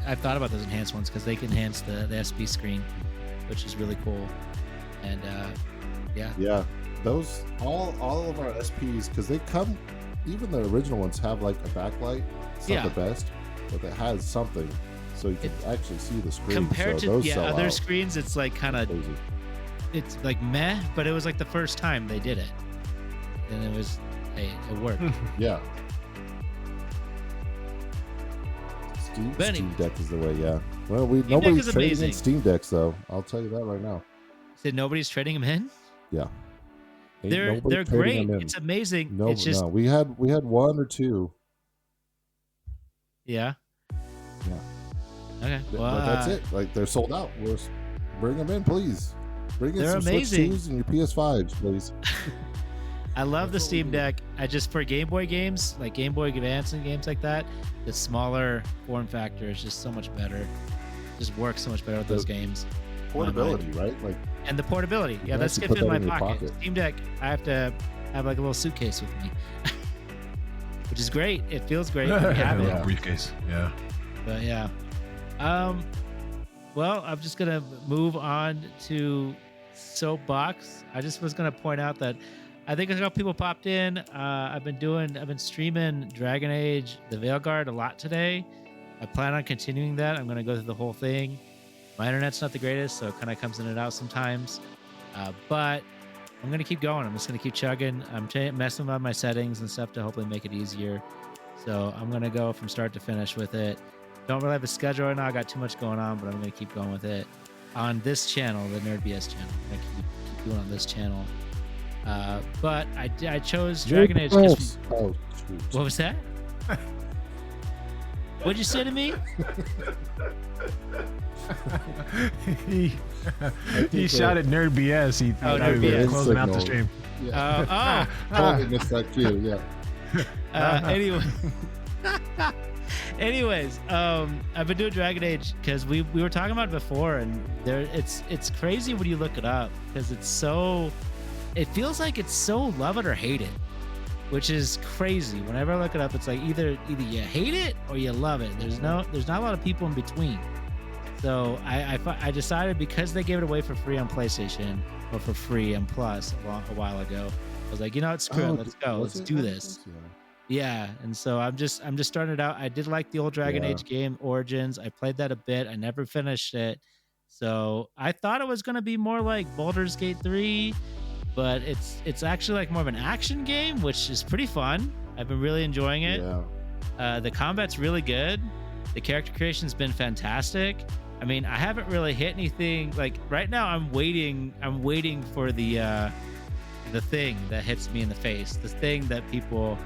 I've thought about those enhanced ones because they can enhance the SP screen, which is really cool. And Yeah, those all of our SPs, because they come, even the original ones have like a backlight. It's not Yeah. the best, but it has something, so you can actually see the screen. compared so to those sell other out screens, it's like kind of crazy. it's like meh, but it was like the first time they did it, and it was hey, it worked. Yeah. But Steam anyway. Deck is the way. Yeah. Well, Deck nobody's is trading amazing. in Steam Decks though. I'll tell you that right now. Said nobody's trading them in. Yeah. Ain't They're nobody trading great. them in. It's amazing. No, it's just no. We had one or two. yeah. Yeah. Okay. Well, But that's it. Like they're sold out. Bring them in, please. Bring in They're some amazing. Switch 2s and your PS5s, please. I love the That's what we Steam do. Deck. I just for Game Boy games, like Game Boy Advance and games like that, the smaller form factor is just so much better. Just works so much better with those games. Portability, right? Like And the portability. Yeah, can that's actually fit put in that my in your pocket. pocket. Steam Deck, I have to have like a little suitcase with me, which is great. It feels great when you have A it. little briefcase. Yeah. But yeah. Well, I'm just gonna move on to Soapbox. I just was gonna point out that I think a couple people popped in. I've been streaming Dragon Age the Veilguard a lot today. I plan on continuing that. I'm gonna go through the whole thing. My internet's not the greatest, so it kind of comes in and out sometimes. But I'm gonna keep going. I'm just gonna keep chugging. I'm messing with my settings and stuff to hopefully make it easier. So I'm gonna go from start to finish with it. Don't really have a schedule right now. I got too much going on, but I'm gonna keep going with it on this channel, the Nerd BS channel. I'm gonna keep doing on this channel. But I chose Dragon Age. Just, Oh, shoot. what was that? What'd you say to me? he think shouted nerd BS. He Oh, thought Nerd we were BS. closing out the Signal. stream. Yeah. Oh, Totally missed that too. Yeah. anyway. Anyways, I've been doing Dragon Age because we were talking about it before, and it's crazy when you look it up because it feels like it's so love it or hate it, which is crazy. Whenever I look it up, it's like either you hate it or you love it. There's not a lot of people in between. So I decided because they gave it away for free on PlayStation or for free and Plus a while ago, I was like, you know what, screw it, let's go, Was let's it? do this. Yeah. Yeah, and so I'm just starting it out. I did like the old Dragon Yeah. Age game Origins. I played that a bit. I never finished it. So I thought it was gonna be more like Baldur's Gate 3, but it's actually like more of an action game, which is pretty fun. I've been really enjoying it. Yeah. The combat's really good. The character creation's been fantastic. I mean, I haven't really hit anything like right now. I'm waiting for the thing that hits me in the face. The thing that people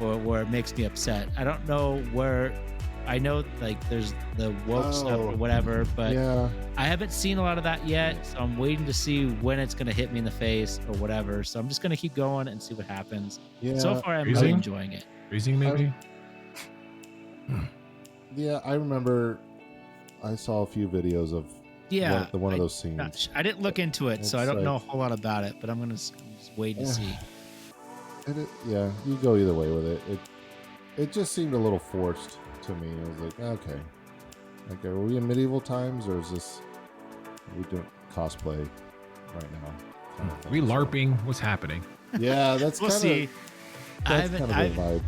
or where it makes me upset. I don't know where. I know like there's the woke stuff or whatever, but Yeah. I haven't seen a lot of that yet. So I'm waiting to see when it's gonna hit me in the face or whatever. So I'm just gonna keep going and see what happens. Yeah. So far, I'm really Freezing? enjoying it. Freezing maybe? Yeah, I remember I saw a few videos of Yeah, one of those scenes. I didn't look into it, so I It's don't like- know a whole lot about it. But I'm just waiting to Yeah. see. Yeah, you go either way with it. It just seemed a little forced to me. I was like, okay, are we in medieval times or is this are we doing cosplay right now? kind of thing. We LARPing? What's happening? Yeah, that's We'll kind see. of I that's haven't. kind of the vibe.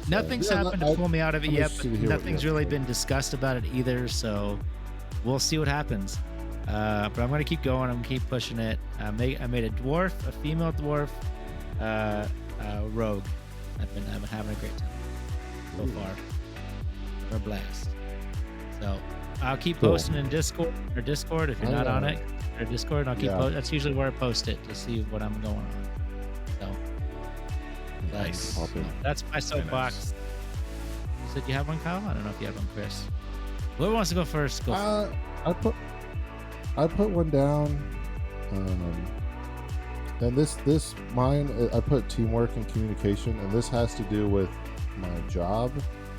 Nothing's Yeah, happened to pull me out of it I'm yet, interested but to hear what you nothing's have to really say. been discussed about it either. So we'll see what happens. But I'm gonna keep going. I'm gonna keep pushing it. I made a dwarf, a female dwarf, rogue. I've been having a great time so far. A blast. So I'll keep Cool. posting in Discord if you're not on it. Or Discord, I'll keep Yeah. that's usually where I post it to see what I'm going on. So Nice. that's my soapbox. You said you have one, Kyle? I don't know if you have one, Chris. Whoever wants to go first, go first. I put one down, and this mine I put teamwork and communication, and this has to do with my job.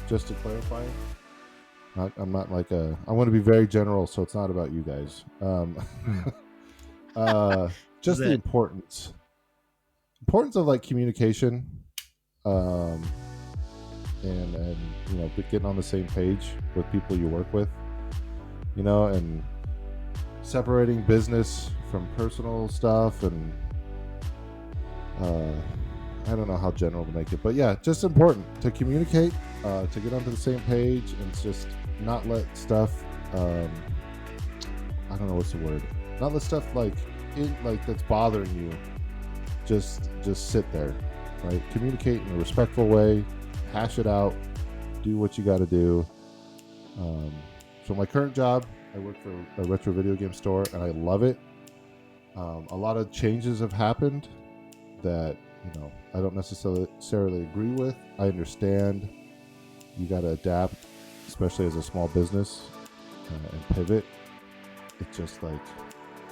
Just to clarify, I'm not like I want to be very general, so it's not about you guys. Just the importance of like communication, and you know, getting on the same page with people you work with, you know, and separating business from personal stuff, and I don't know how general to make it, but yeah, just important to communicate, to get onto the same page, and just not let stuff I don't know what's the word, not let stuff like that's bothering you just sit there, right? Communicate in a respectful way, hash it out, do what you got to do. So my current job, I work for a retro video game store, and I love it. A lot of changes have happened that, you know, I don't necessarily agree with. I understand you got to adapt, especially as a small business, and pivot. It's just like,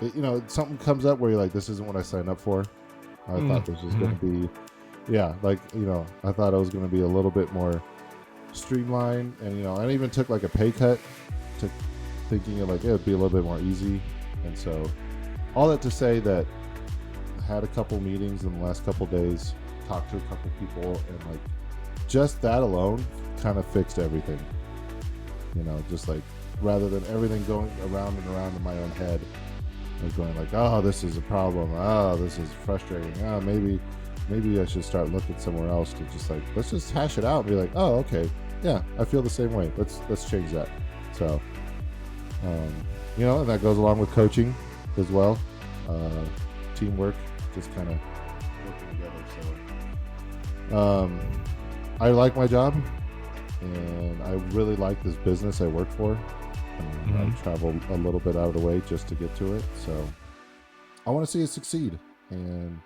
you know, something comes up where you're like, this isn't what I signed up for. I thought this was going to be, like, you know, I thought it was going to be a little bit more streamlined, and, you know, I even took like a pay cut to thinking it would be a little bit more easy. And so all that to say that I had a couple meetings in the last couple days, talked to a couple people, and like just that alone kind of fixed everything, you know, just like rather than everything going around and around in my own head, I was going like, oh, this is a problem, oh, this is frustrating, oh, maybe I should start looking somewhere else, to just like, let's just hash it out and be like, oh, okay, yeah, I feel the same way, let's change that. So you know, and that goes along with coaching as well, teamwork, just kind of working together. So I like my job, and I really like this business I work for. I travel a little bit out of the way just to get to it, so I want to see it succeed, and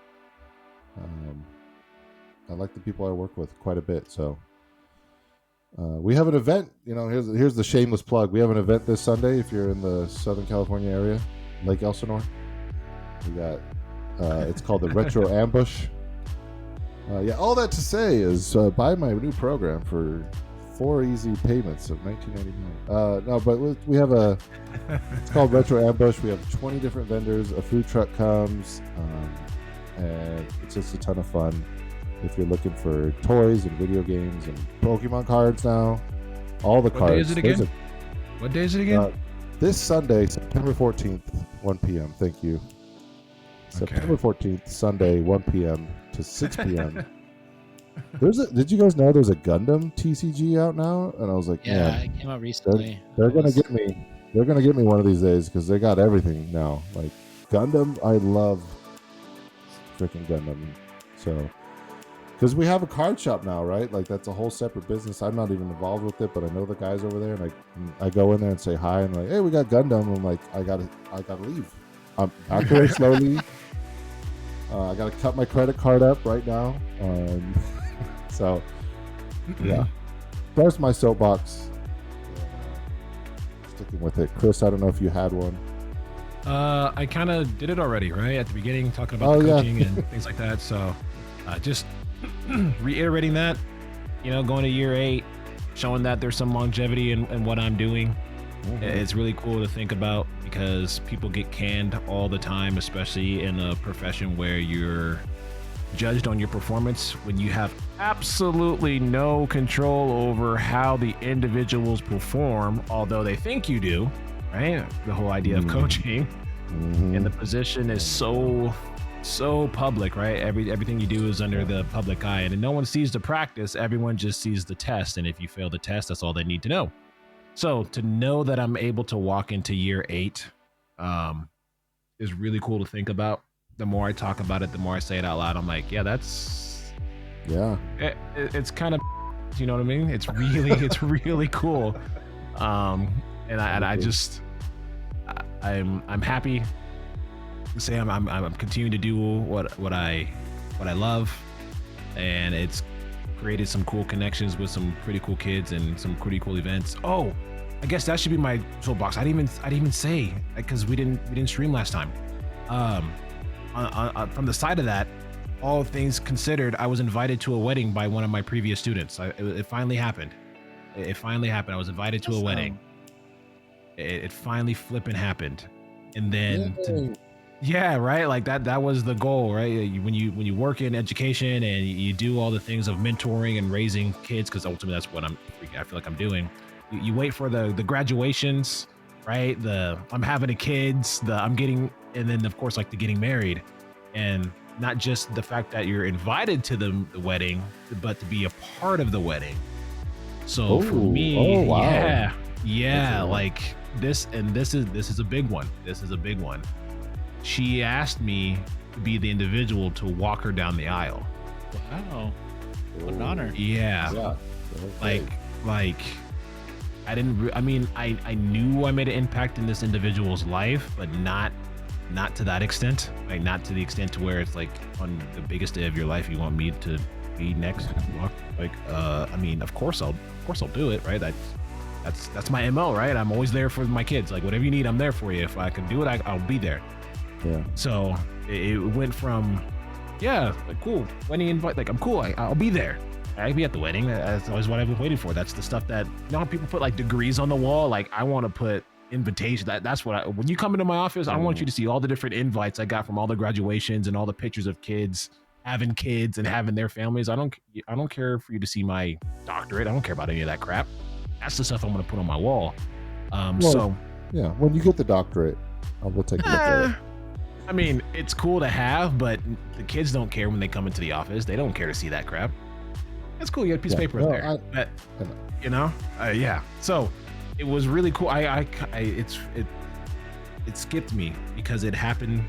I like the people I work with quite a bit. So we have an event, you know, here's the shameless plug. We have an event this Sunday if you're in the Southern California area, Lake Elsinore. We got it's called the Retro Ambush. Yeah, all that to say is buy my new program for 4 easy payments of $19.99. No, but we have it's called Retro Ambush. We have 20 different vendors. A food truck comes, and it's just a ton of fun. If you're looking for toys and video games and Pokemon cards now, all the cards. What day is it again? What day is it again? This Sunday, September 14th, 1 p.m. Thank you. Okay. September 14th, Sunday, 1 p.m. to 6 p.m. Did you guys know there's a Gundam TCG out now? And I was like, Yeah, man, it came out recently. they're gonna get me. They're gonna get me one of these days, because they got everything now. Like Gundam, I love freaking Gundam. So, because we have a card shop now, right? Like that's a whole separate business. I'm not even involved with it, but I know the guys over there, and I go in there and say hi, and like, hey, we got Gundam. I'm like, I gotta leave. I'm acting slowly. I gotta cut my credit card up right now. So, yeah, there's my soapbox. Sticking with it, Chris. I don't know if you had one. I kind of did it already, right at the beginning, talking about the coaching and things like that. So, just reiterating that, you know, going to year 8, showing that there's some longevity in what I'm doing. It's really cool to think about, because people get canned all the time, especially in a profession where you're judged on your performance, when you have absolutely no control over how the individuals perform, although they think you do, right? The whole idea of coaching, and the position is so public, right? Everything you do is under the public eye, and no one sees the practice. Everyone just sees the test, and if you fail the test, that's all they need to know. So to know that I'm able to walk into year 8 is really cool to think about. The more I talk about it, the more I say it out loud. I'm like, yeah, it's kind of, you know what I mean? It's really cool. And I'm happy to say I'm continuing to do what I love, and it's created some cool connections with some pretty cool kids and some pretty cool events. Oh, I guess that should be my soapbox. I didn't even say, because we didn't stream last time. From the side of that, all things considered, I was invited to a wedding by one of my previous students. It finally happened. It finally happened. I was invited to a wedding. It finally flipping happened. And then, yeah, right. Like that was the goal, right? When you work in education and you do all the things of mentoring and raising kids, because ultimately that's what I feel like I'm doing. You wait for the graduations, right? I'm having a kids, I'm getting, and then of course like the getting married, and not just the fact that you're invited to the wedding, but to be a part of the wedding. So for me, wow. yeah, like this is a big one. This is a big one. She asked me to be the individual to walk her down the aisle. Wow, what an honor. Yeah. Okay. Like I knew I made an impact in this individual's life, but not to that extent. Like not to the extent to where it's like on the biggest day of your life you want me to be next and walk. Like of course I'll do it, right? That's my MO, right? I'm always there for my kids. Like whatever you need, I'm there for you. If I can do it, I'll be there. Yeah. So it went from, yeah, like cool, wedding invite, like I'm cool, I'll be there. I'll be at the wedding. That's always what I've been waiting for. That's the stuff that, you know, people put like degrees on the wall. Like I want to put invitation. That's what when you come into my office, I want you to see all the different invites I got from all the graduations and all the pictures of kids having kids and having their families. I don't care for you to see my doctorate. I don't care about any of that crap. That's the stuff I'm going to put on my wall. So yeah, when you get the doctorate, we'll take a look at it. I mean, it's cool to have, but the kids don't care when they come into the office. They don't care to see that crap. That's cool. You got a piece of paper there. Yeah. So it was really cool. It skipped me because it happened,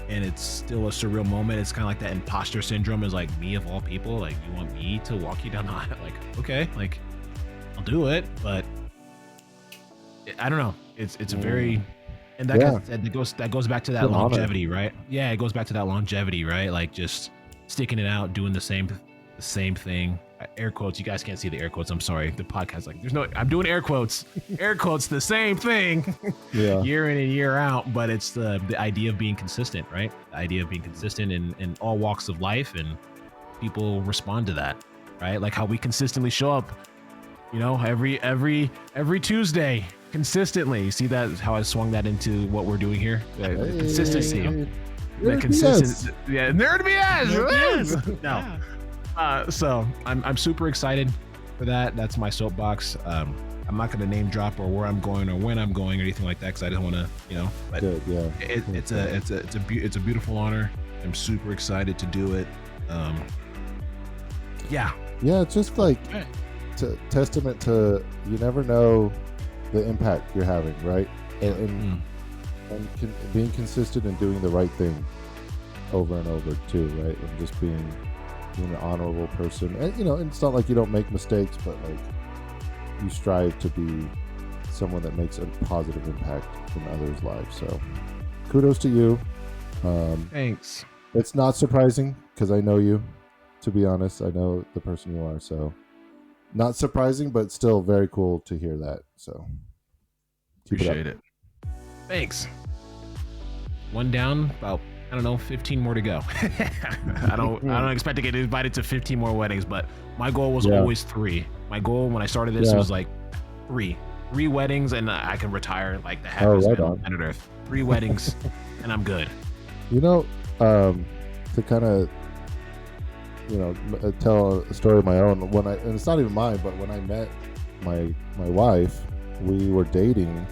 and it's still a surreal moment. It's kind of like that imposter syndrome. Is like, me of all people, like you want me to walk you down the aisle? Like, okay, like I'll do it, but I don't know. It's a very, and that goes back to that longevity, right? Yeah, it goes back to that longevity, right? Like just sticking it out, doing the same thing. Air quotes. You guys can't see the air quotes. I'm sorry. The podcast, like, I'm doing air quotes. Air quotes. The same thing. Yeah. Year in and year out, but it's the idea of being consistent, right? The idea of being consistent in all walks of life, and people respond to that, right? Like how we consistently show up, you know, every Tuesday. Consistently. See that how I swung that into what we're doing here? The consistency. The consistency. Yeah, Nerd BS. No. So I'm super excited for that. That's my soapbox. I'm not going to name drop or where I'm going or when I'm going or anything like that, because I don't want to, you know. But good, yeah. It's a beautiful honor. I'm super excited to do it. Yeah. It's just like testament to, you never know the impact you're having, right? And being consistent and doing the right thing over and over too, right? And just being an honorable person. And you know, it's not like you don't make mistakes, but like you strive to be someone that makes a positive impact in others' lives. So kudos to you. Thanks. It's not surprising because I know you, to be honest. I know the person you are, so not surprising, but still very cool to hear that. So appreciate it. Thanks. One down, about 15 more to go. I don't expect to get invited to 15 more weddings, but my goal was always 3. My goal when I started this was like 3 weddings, and I can retire like the happiest man on planet Earth. 3 weddings, and I'm good. You know, to kind of, you know, tell a story of my own. And it's not even mine, but when I met my wife, we were dating,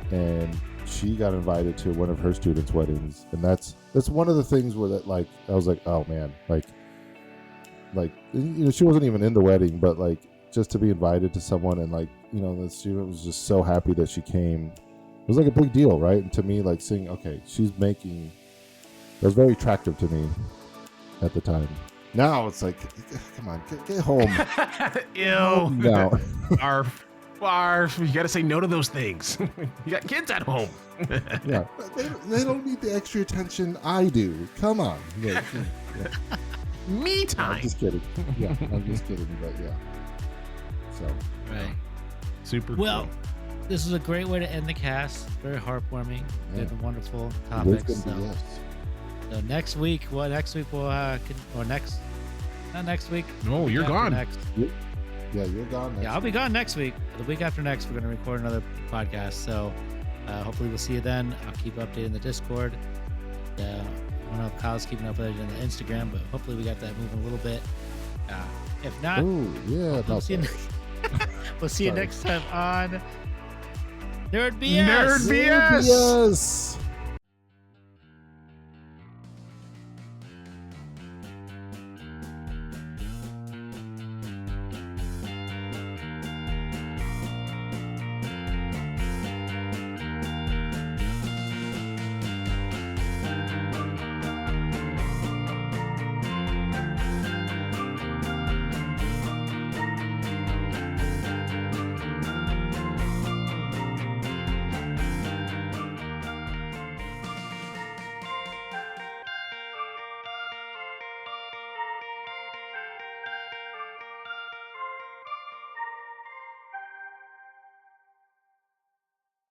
and she got invited to one of her students' weddings, and that's one of the things where that, like, I was like, oh man, like you know, she wasn't even in the wedding, but like just to be invited to someone, and like, you know, the student was just so happy that she came. It was like a big deal, right? And to me, like seeing, okay, she's making, that was very attractive to me at the time. Now it's like, come on, get home. Ew. No. Barf. You got to say no to those things. You got kids at home. Yeah, they don't need the extra attention I do. Come on. Yeah, yeah. Me I'm time. just kidding. Yeah, I'm just kidding, but yeah. So, Right. Super Well, cool. this is a great way to end the cast. Very heartwarming. Yeah. Good and wonderful it is topics. gonna be So, yes. so next week, well, next week we'll, or next, not next week. No, week you're after gone. Next. Yeah, you're gone. Next Yeah, I'll be gone next week. The week after next, we're going to record another podcast. So hopefully we'll see you then. I'll keep updating the Discord. I don't know if Kyle's keeping up with it on the Instagram, but hopefully we got that moving a little bit. If not, Ooh, yeah, we'll about see you, that. we'll see you Sorry. next time on Nerd BS. Nerd BS. Yes.